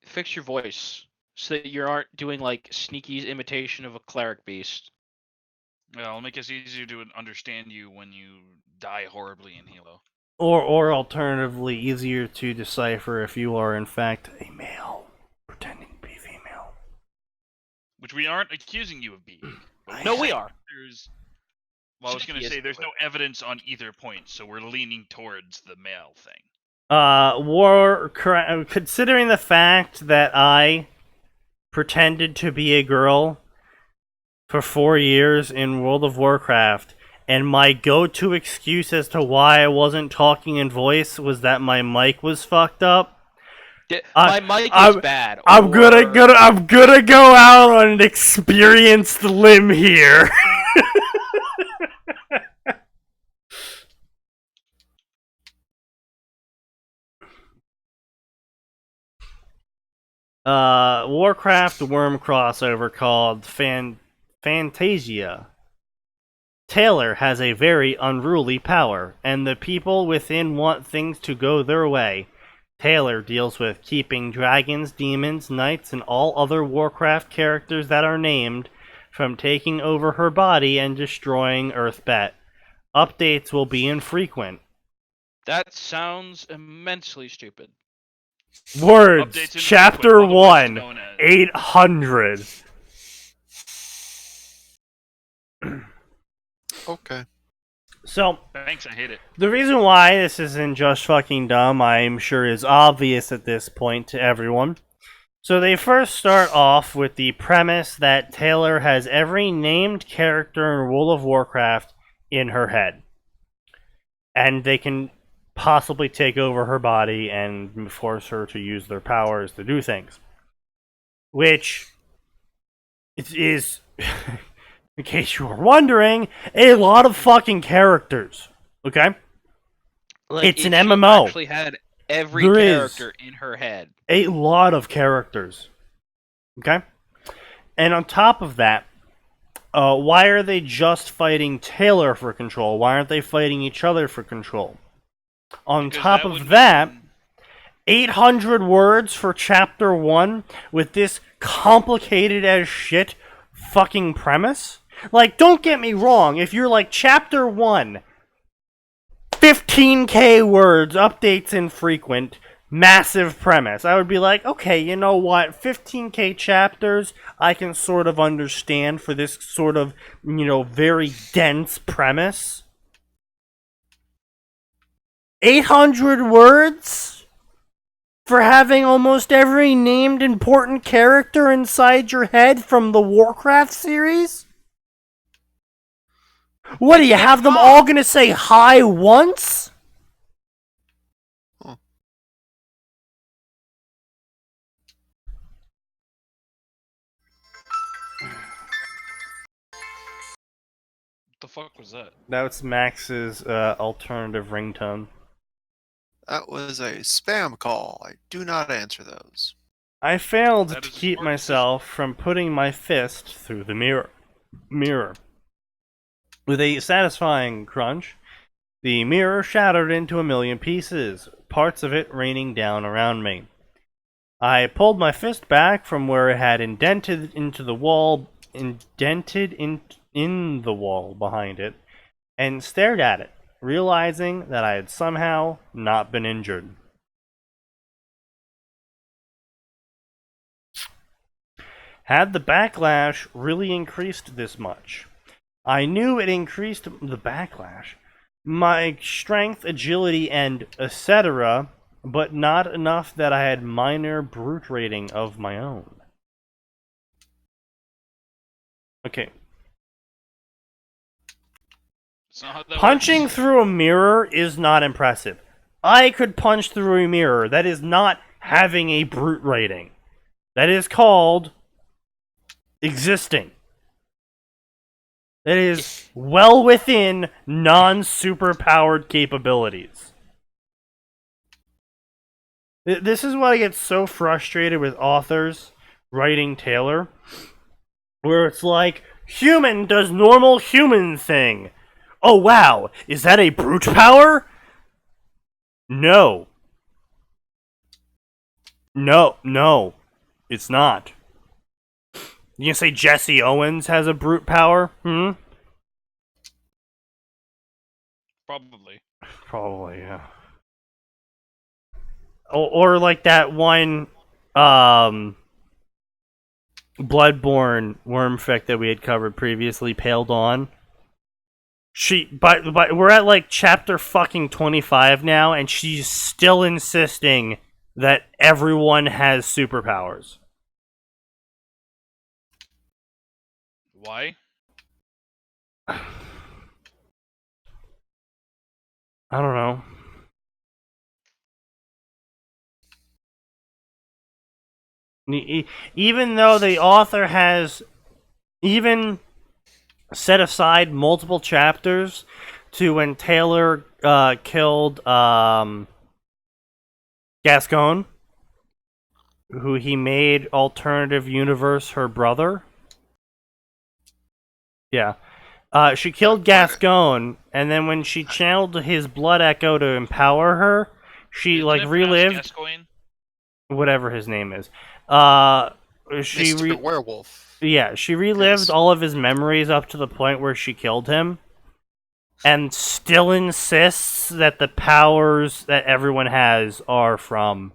fix your voice so that you aren't doing Sneaky's imitation of a cleric beast. Yeah, it'll make it easier to understand you when you die horribly in Halo. or alternatively, easier to decipher if you are in fact a male pretending to be female. Which we aren't accusing you of being. But No, we are. I was going to Sneaky say is there's no evidence on either point, so we're leaning towards the male thing. Considering the fact that I pretended to be a girl for 4 years in World of Warcraft, and my go-to excuse as to why I wasn't talking in voice was that my mic was fucked up. My mic is bad. I'm gonna go out on an experienced limb here. Warcraft worm crossover called Fantasia. Taylor has a very unruly power, and the people within want things to go their way. Taylor deals with keeping dragons, demons, knights, and all other Warcraft characters that are named from taking over her body and destroying Earthbet. Updates will be infrequent. That sounds immensely stupid. Words, Updates Chapter infrequent, otherwise 1, known as- 800. Okay. So, Thanks, I hate it. the reason why this isn't just fucking dumb, I'm sure is obvious at this point to everyone. So they first start off with the premise that Taylor has every named character in World of Warcraft in her head. And they can possibly take over her body and force her to use their powers to do things. Which is, in case you were wondering, a lot of fucking characters. Okay? Like, It's an if she MMO. actually had every There character in her head. A lot of characters. Okay? And on top of that, why are they just fighting Taylor for control? Why aren't they fighting each other for control? On Because top that of would that, mean- 800 words for chapter 1 with this complicated as shit fucking premise? Like, don't get me wrong, if you're like, chapter 1, 15k words, updates infrequent, massive premise, I would be like, okay, you know what, 15k chapters, I can sort of understand for this sort of, very dense premise. 800 words? For having almost every named important character inside your head from the Warcraft series? What, do you have them all gonna say hi once? Huh. What the fuck was that? That's Max's alternative ringtone. That was a spam call. I do not answer those. I failed That to is a keep smart myself from putting my fist through the mirror. With a satisfying crunch, the mirror shattered into a million pieces, parts of it raining down around me. I pulled my fist back from where it had indented in the wall behind it, and stared at it, realizing that I had somehow not been injured. Had the backlash really increased this much? I knew it increased the backlash, my strength, agility, and etc., but not enough that I had minor brute rating of my own. Okay. That's not how that Punching works. through a mirror is not impressive. I could punch through a mirror. That is not having a brute rating. That is called existing. That is well within non-superpowered capabilities. This is why I get so frustrated with authors writing Taylor, where it's like, human does normal human thing. Oh wow, is that a brute power? No. No, it's not. You gonna say Jesse Owens has a brute power? Probably. Probably, yeah. Or like that one, Bloodborne Wormfic that we had covered previously, Pale Dawn. But we're at like chapter fucking 25 now, and she's still insisting that everyone has superpowers. Why? I don't know. Even though the author has even set aside multiple chapters to when Taylor killed Gascon, who he made alternative universe her brother. Yeah. She killed Gascon, and then when she channeled his blood echo to empower her, she Isn't it pronounced relived Gascoigne? whatever his name is. She Mr. Werewolf. Yeah, she relived Yes. all of his memories up to the point where she killed him, and still insists that the powers that everyone has are from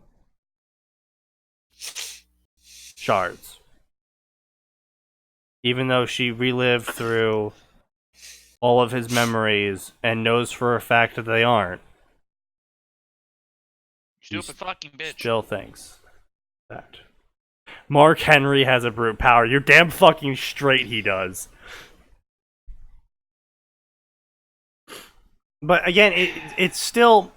shards. Even though she relived through all of his memories and knows for a fact that they aren't, Stupid fucking bitch. still thinks that. Mark Henry has a brute power. You're damn fucking straight he does. But again, it's still...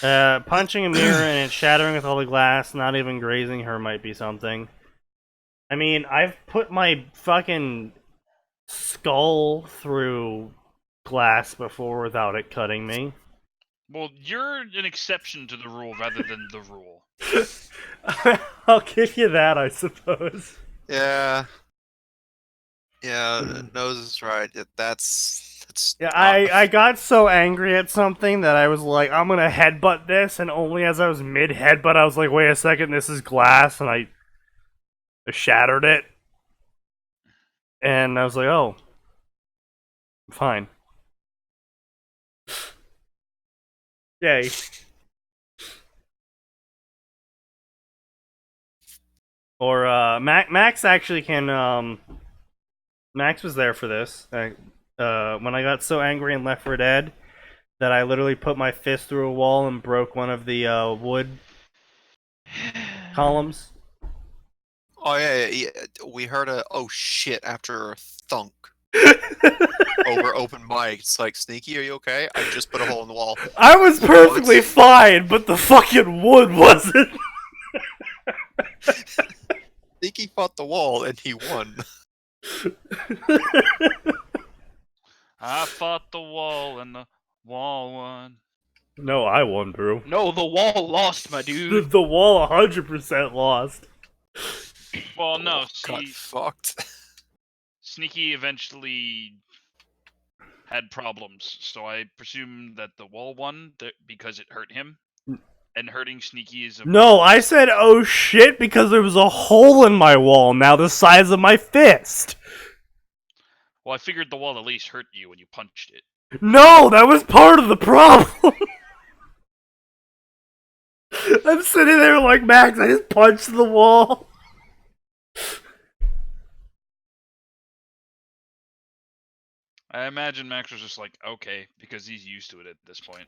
punching a mirror and it shattering with all the glass, not even grazing her might be something. I mean, I've put my fucking skull through glass before without it cutting me. Well, you're an exception to the rule rather than the rule. I'll give you that, I suppose. Yeah. Yeah, Nose is right. That's Yeah, not I got so angry at something that I was like, I'm gonna headbutt this, and only as I was mid-headbutt, I was like, wait a second, this is glass, and I shattered it. And I was like, oh. Fine. Yay. Or, Max actually can, Max was there for this. When I got so angry in Left 4 Dead that I literally put my fist through a wall and broke one of the, wood columns. Oh yeah. We heard a oh shit after a thunk over open mic. It's like, Sneaky, are you okay? I just put a hole in the wall. I was perfectly fine, but the fucking wood wasn't. Sneaky fought the wall and he won. I fought the wall and the wall won. No, I won, Brew. No, the wall lost, my dude. The wall 100% lost. Well, no, Got see, fucked. Sneaky eventually had problems, so I presume that the wall won because it hurt him. And hurting Sneaky is a... No, I said, oh shit, because there was a hole in my wall now the size of my fist. Well, I figured the wall at least hurt you when you punched it. No, that was part of the problem. I'm sitting there like, Max, I just punched the wall. I imagine Max was just like, okay, because he's used to it at this point.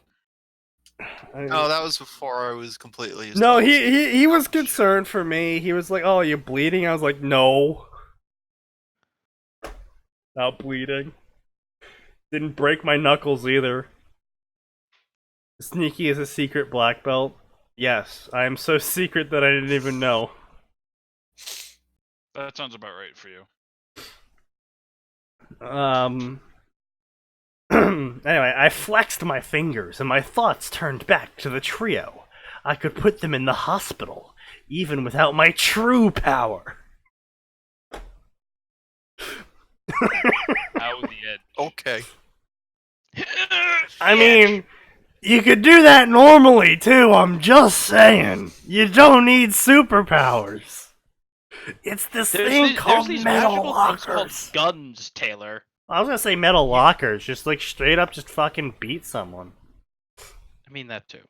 No, that was before I was completely used No, to it. he was concerned for me. He was like, oh, you bleeding? I was like, no. Not bleeding. Didn't break my knuckles either. Sneaky is a secret black belt. Yes, I am so secret that I didn't even know. That sounds about right for you. Anyway, I flexed my fingers and my thoughts turned back to the trio. I could put them in the hospital, even without my true power. How the edge. Okay. I mean, you could do that normally too, I'm just saying. You don't need superpowers. It's this thing called these metal magical things called lockers. guns, Taylor. I was gonna say metal lockers, just like straight up just fucking beat someone. I mean that too.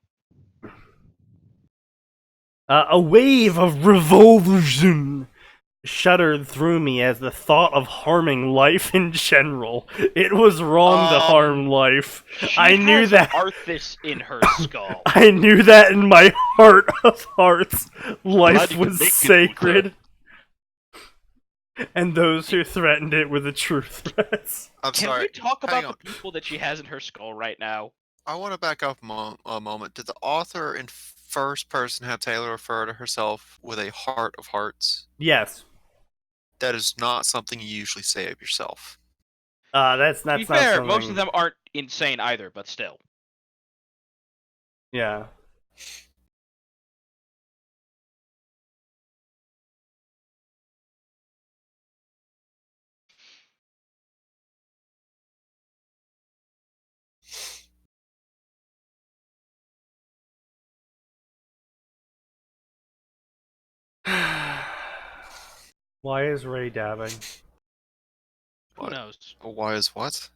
A wave of revulsion shuddered through me as the thought of harming life in general. It was wrong to harm life. I knew has that. Arthas in her skull. I knew that in my heart of hearts, life Bloody was naked sacred. And those who threatened it were the true threats. I'm Can sorry. we talk Hang about on. the people that she has in her skull right now? I want to back up a moment. Did the author in first person have Taylor refer to herself with a heart of hearts? Yes. That is not something you usually say of yourself. That's To be not fair, something... most of them aren't insane either, but still. Yeah. Why is Ray dabbing? Who What? knows? Why is what?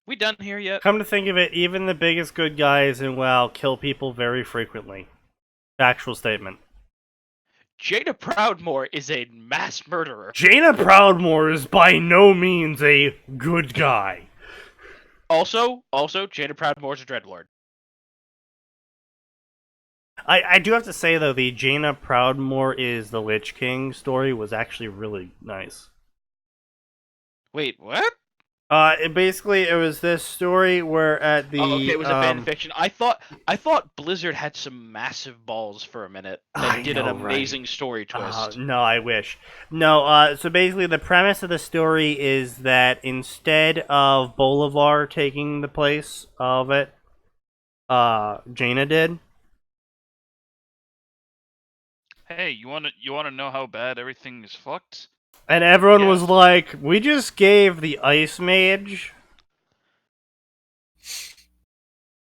We done here yet? Come to think of it, even the biggest good guys in WoW kill people very frequently. Factual statement. Jada Proudmore is a mass murderer. Jaina Proudmore is by no means a good guy. Also, Jada Proudmore's a dreadlord. I do have to say, though, the Jaina Proudmore is the Lich King story was actually really nice. Wait, what? It was this story where at the... Oh, okay, it was a fan fiction. I thought Blizzard had some massive balls for a minute. They did an amazing story twist. No, I wish. No, so basically the premise of the story is that instead of Bolivar taking the place of it, Jaina did. Hey, you wanna know how bad everything is fucked? And everyone was like, we just gave the Ice Mage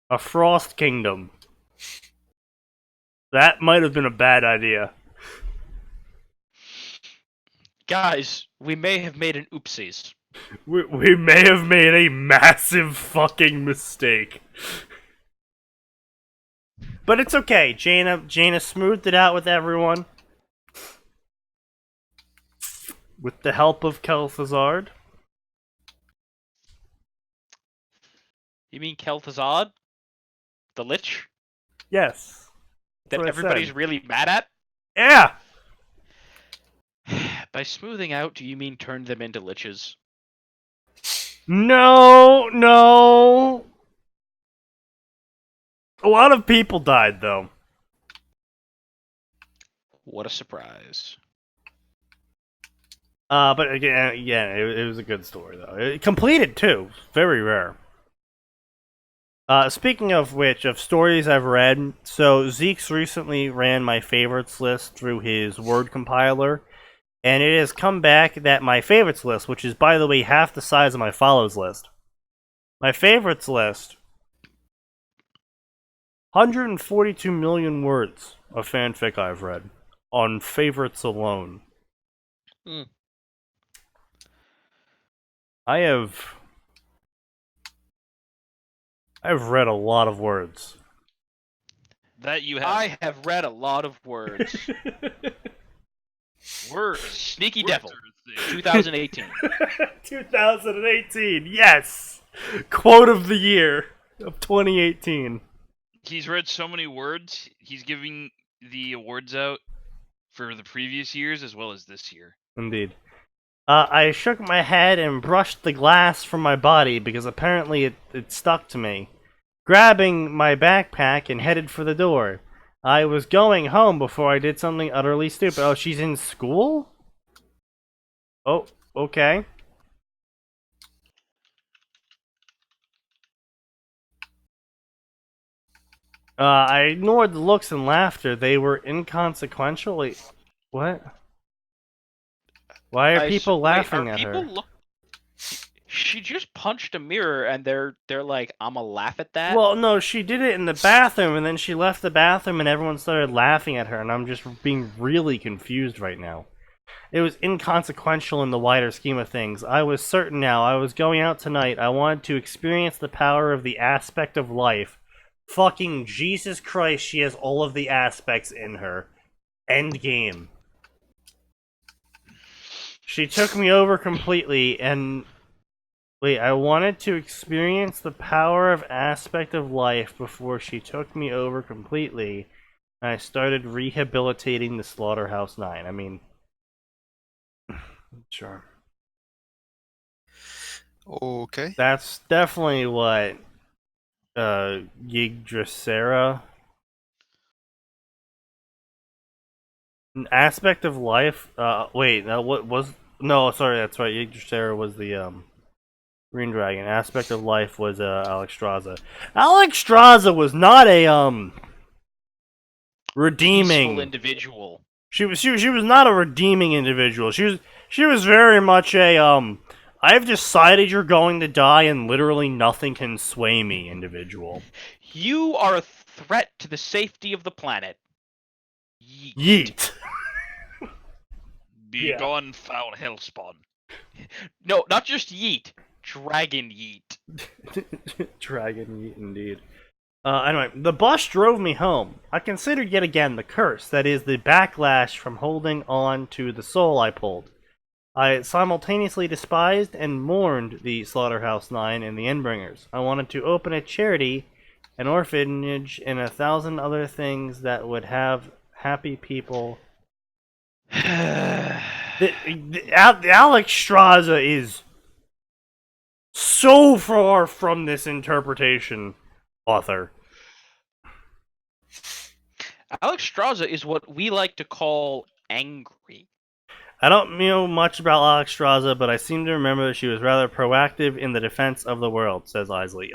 a Frost Kingdom. That might have been a bad idea. Guys, we may have made an oopsies. We may have made a massive fucking mistake. But it's okay. Jaina smoothed it out with everyone. With the help of Kel'Thuzad. You mean Kel'Thuzad? The Lich? Yes. That everybody's really mad at? Yeah! By smoothing out, do you mean turn them into liches? No! A lot of people died, though. What a surprise. But again, it was a good story, though. It completed, too. Very rare. Speaking of which, of stories I've read, so Zeke's recently ran my favorites list through his word compiler, and it has come back that my favorites list, which is, by the way, half the size of my follows list, my favorites list, 142 million words of fanfic I've read, on favorites alone. I've read a lot of words. That you have. I have read a lot of words. Words. Sneaky Words Devil, are a thing. 2018. 2018, yes! Quote of the year of 2018. He's read so many words, he's giving the awards out for the previous years as well as this year. Indeed. I shook my head and brushed the glass from my body because apparently it stuck to me. Grabbing my backpack and headed for the door. I was going home before I did something utterly stupid. Oh, she's in school? Oh, okay. I ignored the looks and laughter. They were inconsequentially... What? Why are people laughing at her? She just punched a mirror and they're like, I'ma laugh at that? Well, no, she did it in the bathroom and then she left the bathroom and everyone started laughing at her and I'm just being really confused right now. It was inconsequential in the wider scheme of things. I was certain now. I was going out tonight. I wanted to experience the power of the aspect of life. Fucking Jesus Christ, she has all of the aspects in her. End game. She took me over completely, and... Wait, I wanted to experience the power of aspect of life before she took me over completely, and I started rehabilitating the Slaughterhouse 9. I mean... Sure. Okay. That's definitely what... Yggdrasil... An aspect of life. Wait. What was? No, sorry. That's right. Yggdrasil was the Green Dragon. Aspect of life was Alexstrasza. Alexstrasza was not a redeeming peaceful individual. She was not a redeeming individual. She was very much a I've decided you're going to die and literally nothing can sway me individual. You are a threat to the safety of the planet. Yeet. Be gone, foul hellspawn. No, not just yeet. Dragon yeet. Dragon yeet, indeed. Anyway, the bus drove me home. I considered yet again the curse, that is, the backlash from holding on to the soul I pulled. I simultaneously despised and mourned the Slaughterhouse-9 and the Endbringers. I wanted to open a charity, an orphanage, and 1,000 other things that would have happy people. Alex Straza is so far from this interpretation author. Alex Straza is what we like to call angry. I don't know much about Alex Straza, but I seem to remember that she was rather proactive in the defense of the world, says Isley.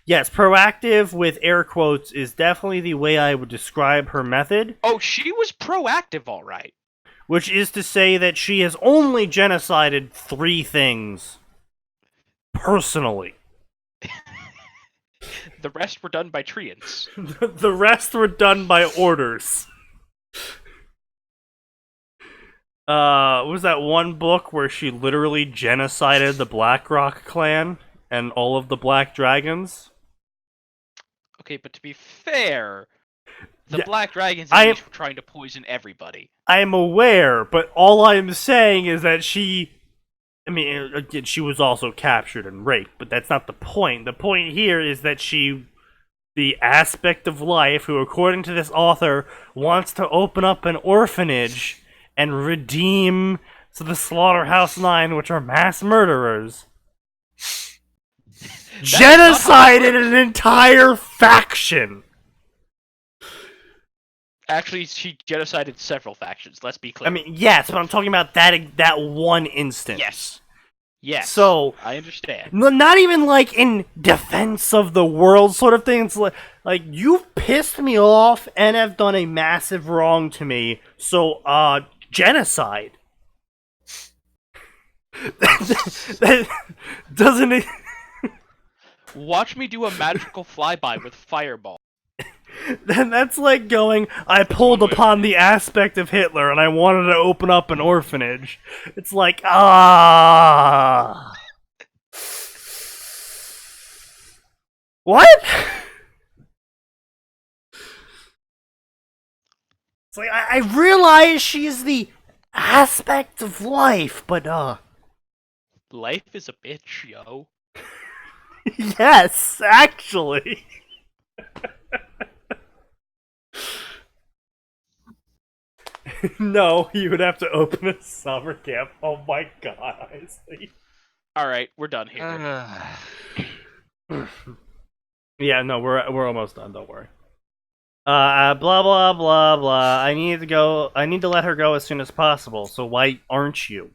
Yes, proactive with air quotes is definitely the way I would describe her method. Oh, she was proactive, all right. Which is to say that she has only genocided 3 things. Personally. The rest were done by Treants. The rest were done by orders. What was that one book where she literally genocided the Blackrock clan and all of the Black Dragons? Okay, but to be fair, the Yeah, Black Dragons were trying to poison everybody. I am aware, but all I'm saying is that she was also captured and raped, but that's not the point. The point here is that the aspect of life, who according to this author, wants to open up an orphanage and redeem the Slaughterhouse-9, which are mass murderers, genocided an entire faction. Actually, she genocided several factions, let's be clear. I mean, yes, but I'm talking about that one instance. Yes, so I understand. Not even like in defense of the world sort of thing. It's like you've pissed me off and have done a massive wrong to me. So, genocide. that doesn't it? Watch me do a magical flyby with fireball. Then that's like going, I pulled upon the aspect of Hitler and I wanted to open up an orphanage. It's like, what? It's like, I realize she's the aspect of life, but, Life is a bitch, yo. yes, actually. No, you would have to open a summer camp. Oh my god, Isley. Alright, we're done here. Yeah, no, we're almost done, don't worry. Blah blah blah blah. I need to let her go as soon as possible, so why aren't you?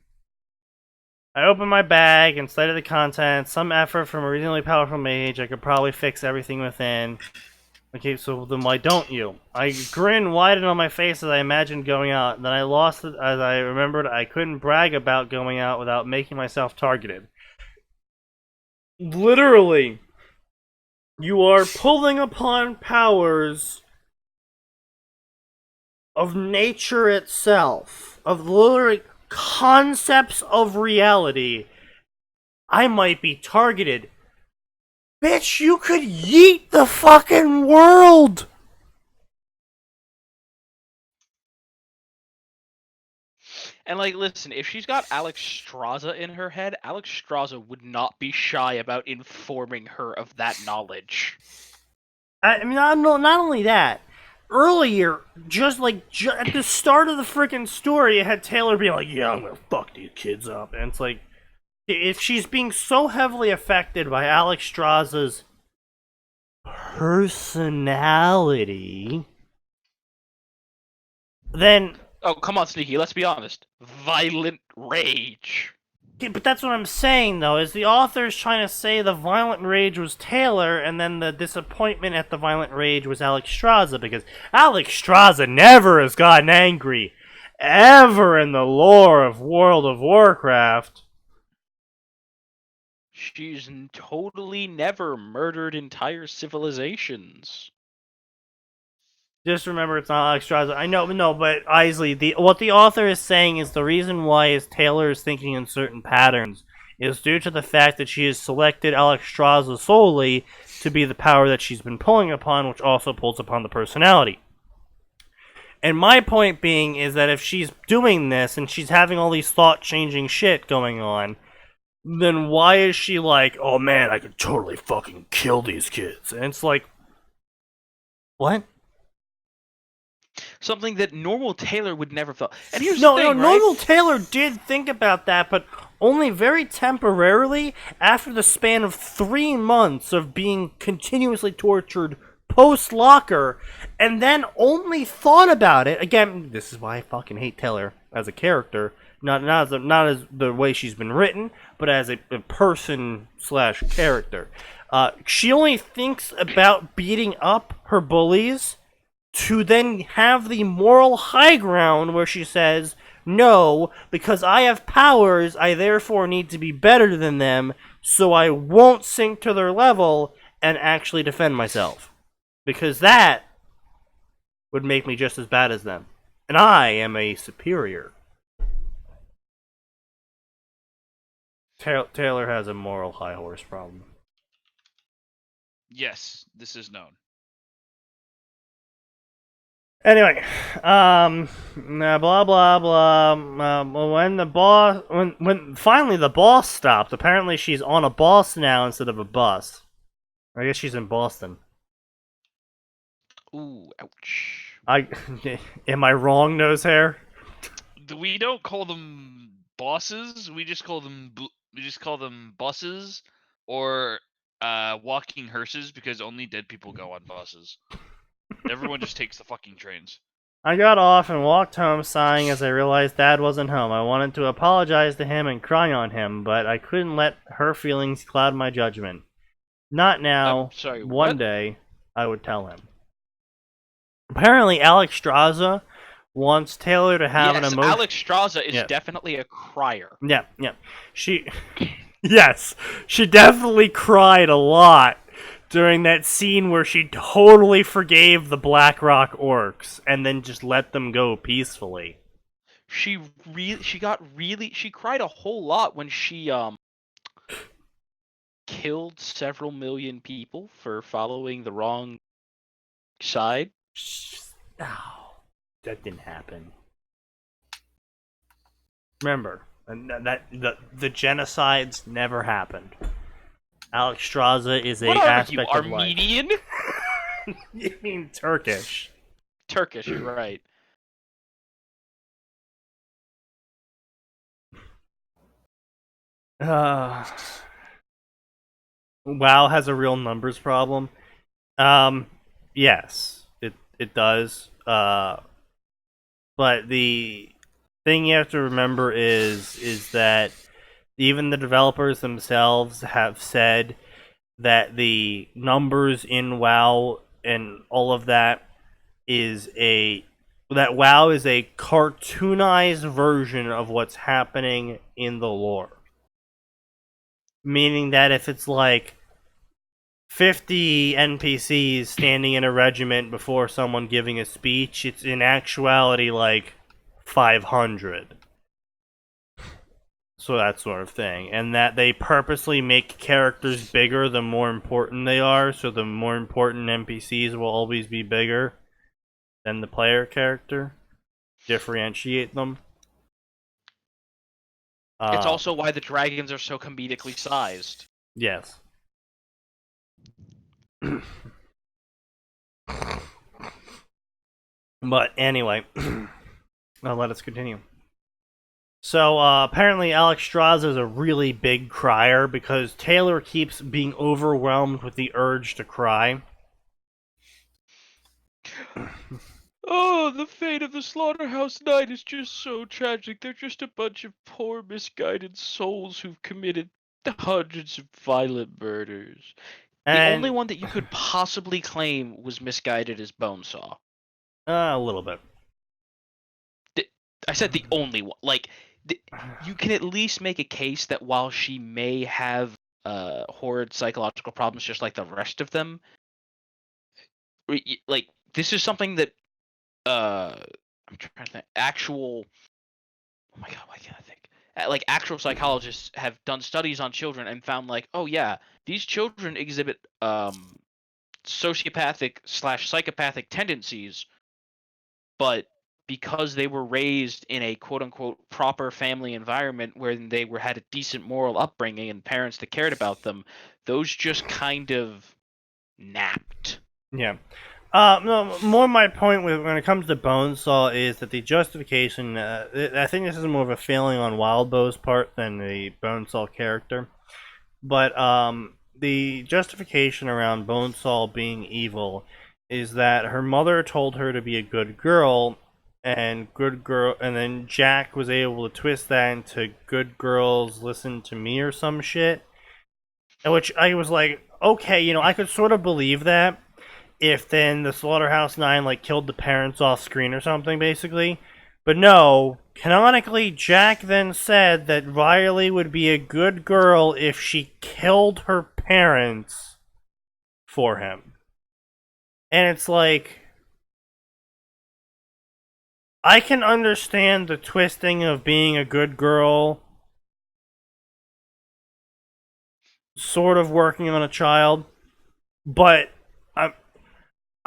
I opened my bag and studied the contents. Some effort from a reasonably powerful mage. I could probably fix everything within. Okay, so then why don't you? I grinned wide on my face as I imagined going out. Then I lost it as I remembered I couldn't brag about going out without making myself targeted. Literally, you are pulling upon powers of nature itself, of literally concepts of reality. I might be targeted. Bitch, you could yeet the fucking world! And, like, listen, if she's got Alex Straza in her head, Alex Straza would not be shy about informing her of that knowledge. I mean, not only that. Earlier, just at the start of the freaking story, it had Taylor being like, yeah, I'm gonna fuck these kids up. And it's like, if she's being so heavily affected by Alex Straza's personality, then... Oh, come on, Sneaky, let's be honest. Violent rage. Yeah, but that's what I'm saying, though, is the author's trying to say the violent rage was Taylor, and then the disappointment at the violent rage was Alex Straza, because Alex Straza never has gotten angry, ever in the lore of World of Warcraft. She's totally never murdered entire civilizations. Just remember, it's not Alex Straza. I know, no, but Isley, what the author is saying is the reason why Taylor is thinking in certain patterns is due to the fact that she has selected Alex Straza solely to be the power that she's been pulling upon, which also pulls upon the personality. And my point being is that if she's doing this and she's having all these thought-changing shit going on, then why is she like, oh man, I could totally fucking kill these kids? And it's like, what? Something that normal Taylor would never feel. And here's No, the thing, no, right? normal Taylor did think about that, but only very temporarily after the span of 3 months of being continuously tortured post-locker, and then only thought about it. Again, this is why I fucking hate Taylor as a character. Not as the way she's been written, but as a person / character. She only thinks about beating up her bullies to then have the moral high ground where she says, no, because I have powers, I therefore need to be better than them, so I won't sink to their level and actually defend myself. Because that would make me just as bad as them. And I am a superior. Taylor has a moral high horse problem. Yes, this is known. Anyway, blah blah blah. When finally the boss stopped, apparently she's on a boss now instead of a bus. I guess she's in Boston. Ooh, ouch. Am I wrong, nose hair? We don't call them bosses. We just call them buses or walking hearses because only dead people go on buses. Everyone just takes the fucking trains. I got off and walked home sighing as I realized Dad wasn't home. I wanted to apologize to him and cry on him, but I couldn't let her feelings cloud my judgment. Not now. I'm sorry, One what? day, I would tell him. Apparently, Alex Straza wants Taylor to have an emotion. Alex Straza is definitely a crier. Yeah. She... yes, she definitely cried a lot during that scene where she totally forgave the Blackrock orcs and then just let them go peacefully. She cried a whole lot when she killed several million people for following the wrong side. Oh, that didn't happen. Remember, that the genocides never happened. Alex Straza is a aspect of life. Armenian? You mean Turkish? Turkish, you're right. WoW has a real numbers problem. Yes, it does. But the thing you have to remember is that even the developers themselves have said that the numbers in WoW and all of that that WoW is a cartoonized version of what's happening in the lore. Meaning that if it's like 50 NPCs standing in a regiment before someone giving a speech, it's in actuality like 500. So that sort of thing. And that they purposely make characters bigger the more important they are, so the more important NPCs will always be bigger than the player character. Differentiate them. It's also why the dragons are so comedically sized. Yes. But anyway, let us continue. So apparently Alex Straza is a really big crier because Taylor keeps being overwhelmed with the urge to cry. Oh, the fate of the Slaughterhouse Knight is just so tragic. They're just a bunch of poor, misguided souls who've committed hundreds of violent murders. The only one that you could possibly claim was misguided is Bonesaw. A little bit. I said the only one. Like, you can at least make a case that while she may have horrid psychological problems just like the rest of them, like, this is something that I'm trying to think. Oh my god, why can't I think? Like, actual psychologists have done studies on children and found, like, oh yeah, these children exhibit sociopathic/psychopathic tendencies, but because they were raised in a quote-unquote proper family environment where they had a decent moral upbringing and parents that cared about them, those just kind of napped. Yeah. No, more my point when it comes to Bonesaw is that the justification, I think this is more of a failing on Wildbow's part than the Bonesaw character. But the justification around Bonesaw being evil is that her mother told her to be a good girl, and then Jack was able to twist that into good girls listen to me or some shit. Which I was like, okay, I could sort of believe that if then the Slaughterhouse-9 like killed the parents off screen or something, basically. But no, canonically, Jack then said that Riley would be a good girl if she killed her parents for him. And it's like, I can understand the twisting of being a good girl sort of working on a child, but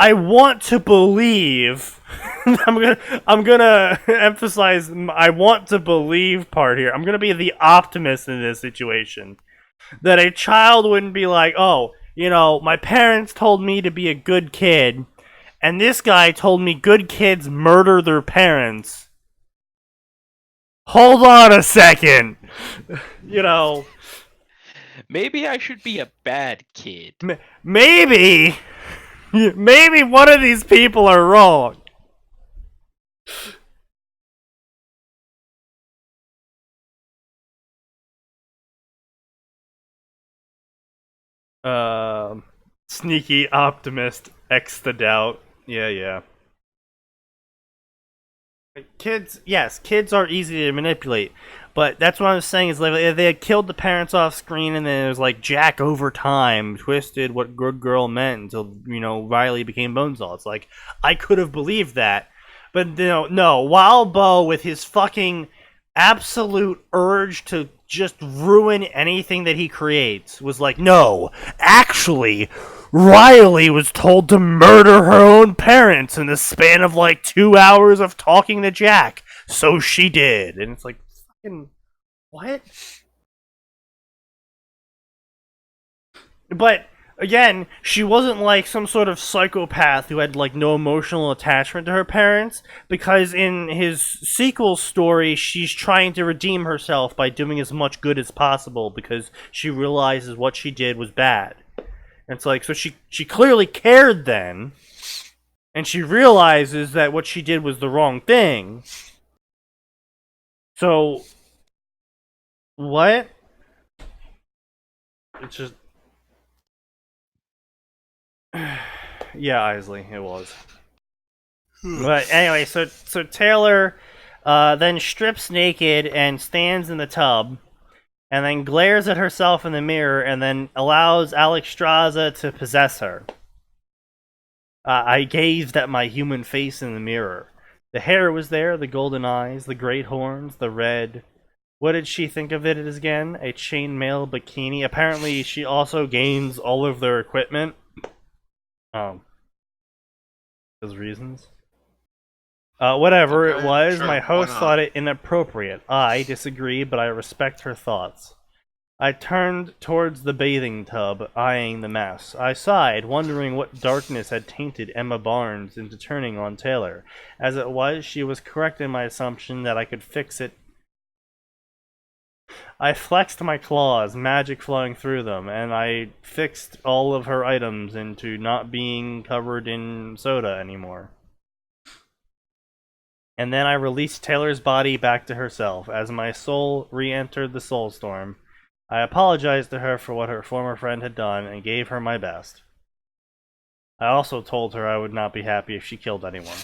I want to believe. I'm gonna emphasize I want to believe part here. I'm gonna be the optimist in this situation. That a child wouldn't be like, oh, my parents told me to be a good kid, and this guy told me good kids murder their parents. Hold on a second. Maybe I should be a bad kid. Maybe one of these people are wrong. Sneaky optimist X the doubt. Yeah. Kids are easy to manipulate. But that's what I was saying is like they had killed the parents off screen, and then it was like Jack over time twisted what good girl meant until Riley became Bonesaw. It's like I could have believed that, but no. Wildbow with his fucking absolute urge to just ruin anything that he creates was like, no, actually, Riley was told to murder her own parents in the span of like 2 hours of talking to Jack, so she did, and it's like. What? But again, she wasn't like some sort of psychopath who had like no emotional attachment to her parents, because in his sequel story, she's trying to redeem herself by doing as much good as possible because she realizes what she did was bad. And it's like, so she clearly cared then, and she realizes that what she did was the wrong thing. So, what? It's just... yeah, Isley, it was. But anyway, so Taylor then strips naked and stands in the tub, and then glares at herself in the mirror, and then allows Alexstrasza to possess her. I gazed at my human face in the mirror. The hair was there, the golden eyes, the great horns, the red... What did she think of it as again? A chainmail bikini. Apparently, she also gains all of their equipment. Those reasons. Whatever Okay, it was, sure, my why host not? thought it inappropriate. I disagree, but I respect her thoughts. I turned towards the bathing tub, eyeing the mess. I sighed, wondering what darkness had tainted Emma Barnes into turning on Taylor. As it was, she was correct in my assumption that I could fix it. I flexed my claws, magic flowing through them, and I fixed all of her items into not being covered in soda anymore. And then I released Taylor's body back to herself. As my soul re-entered the soul storm, I apologized to her for what her former friend had done and gave her my best. I also told her I would not be happy if she killed anyone.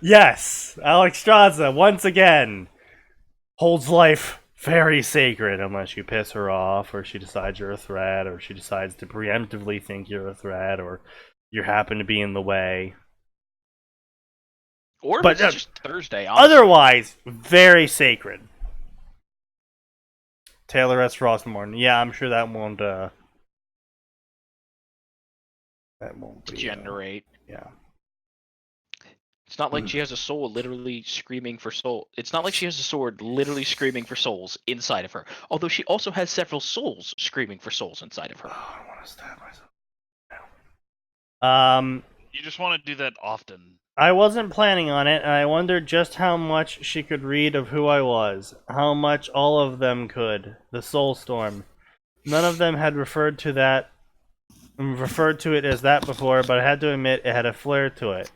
Yes, Alexstrasza, once again, holds life very sacred unless you piss her off, or she decides you're a threat, or she decides to preemptively think you're a threat, or you happen to be in the way. Or But, if it's just Thursday, honestly. Otherwise, very sacred. Taylor S. Frostmorn. Yeah, I'm sure that won't be, Generate. yeah. It's not like she has a soul literally screaming for soul. It's not like she has a sword literally screaming for souls inside of her. Although she also has several souls screaming for souls inside of her. Oh, I want to stab myself. You just want to do that often. I wasn't planning on it, and I wondered just how much she could read of who I was. How much all of them could. The Soul Storm. None of them had referred to it as that before, but I had to admit it had a flair to it.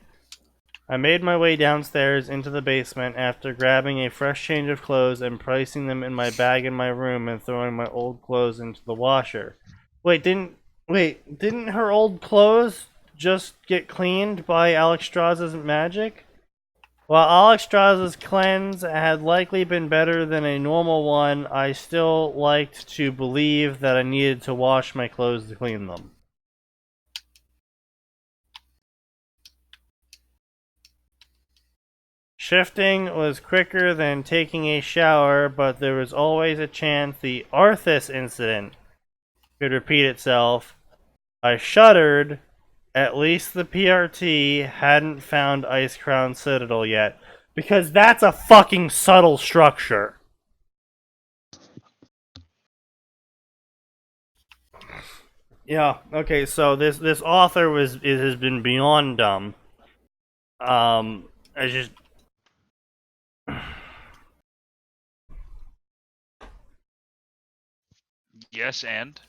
I made my way downstairs into the basement after grabbing a fresh change of clothes and placing them in my bag in my room and throwing my old clothes into the washer. Didn't her old clothes just get cleaned by Alex Strauss's magic? While Alex Strauss's cleanse had likely been better than a normal one, I still liked to believe that I needed to wash my clothes to clean them. Shifting was quicker than taking a shower, but there was always a chance the Arthas incident could repeat itself. I shuddered. At least the PRT hadn't found Ice Crown Citadel yet. Because that's a fucking subtle structure. Yeah, okay, so this author has been beyond dumb. I just... Yes, and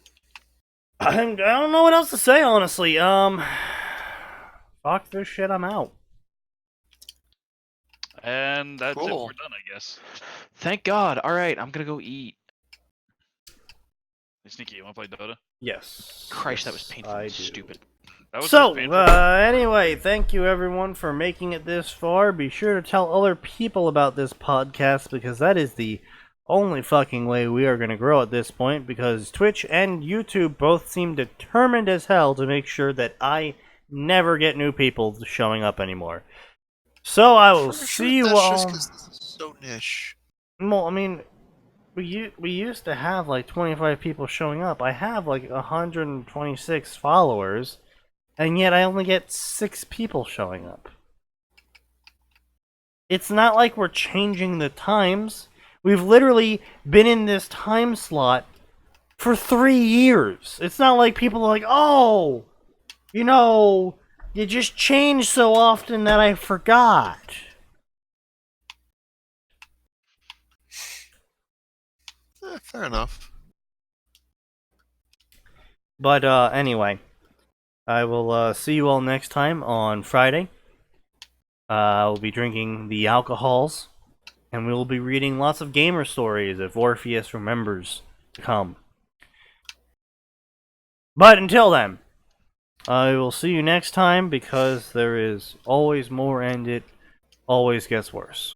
I don't know what else to say, honestly. Fuck this shit, I'm out. and that's it. Cool. We're done, I guess. Thank God. All right, I'm gonna go eat. Hey, Sneaky, you want to play Dota? Yes. Christ, that yes, was painful. I and do. Stupid. That was So, just painful. anyway, thank you everyone for making it this far. Be sure to tell other people about this podcast because that is the only fucking way we are going to grow at this point, because Twitch and YouTube both seem determined as hell to make sure that I never get new people showing up anymore. So I will see you that's all. just 'cause this is so niche. Well, I mean, we used to have like 25 people showing up. I have like 126 followers, and yet I only get 6 people showing up. It's not like we're changing the times. We've literally been in this time slot for 3 years. It's not like people are like, oh, you just change so often that I forgot. Fair enough. But anyway, I will see you all next time on Friday. We'll be drinking the alcohols, and we will be reading lots of gamer stories if Orpheus remembers to come. But until then, I will see you next time, because there is always more and it always gets worse.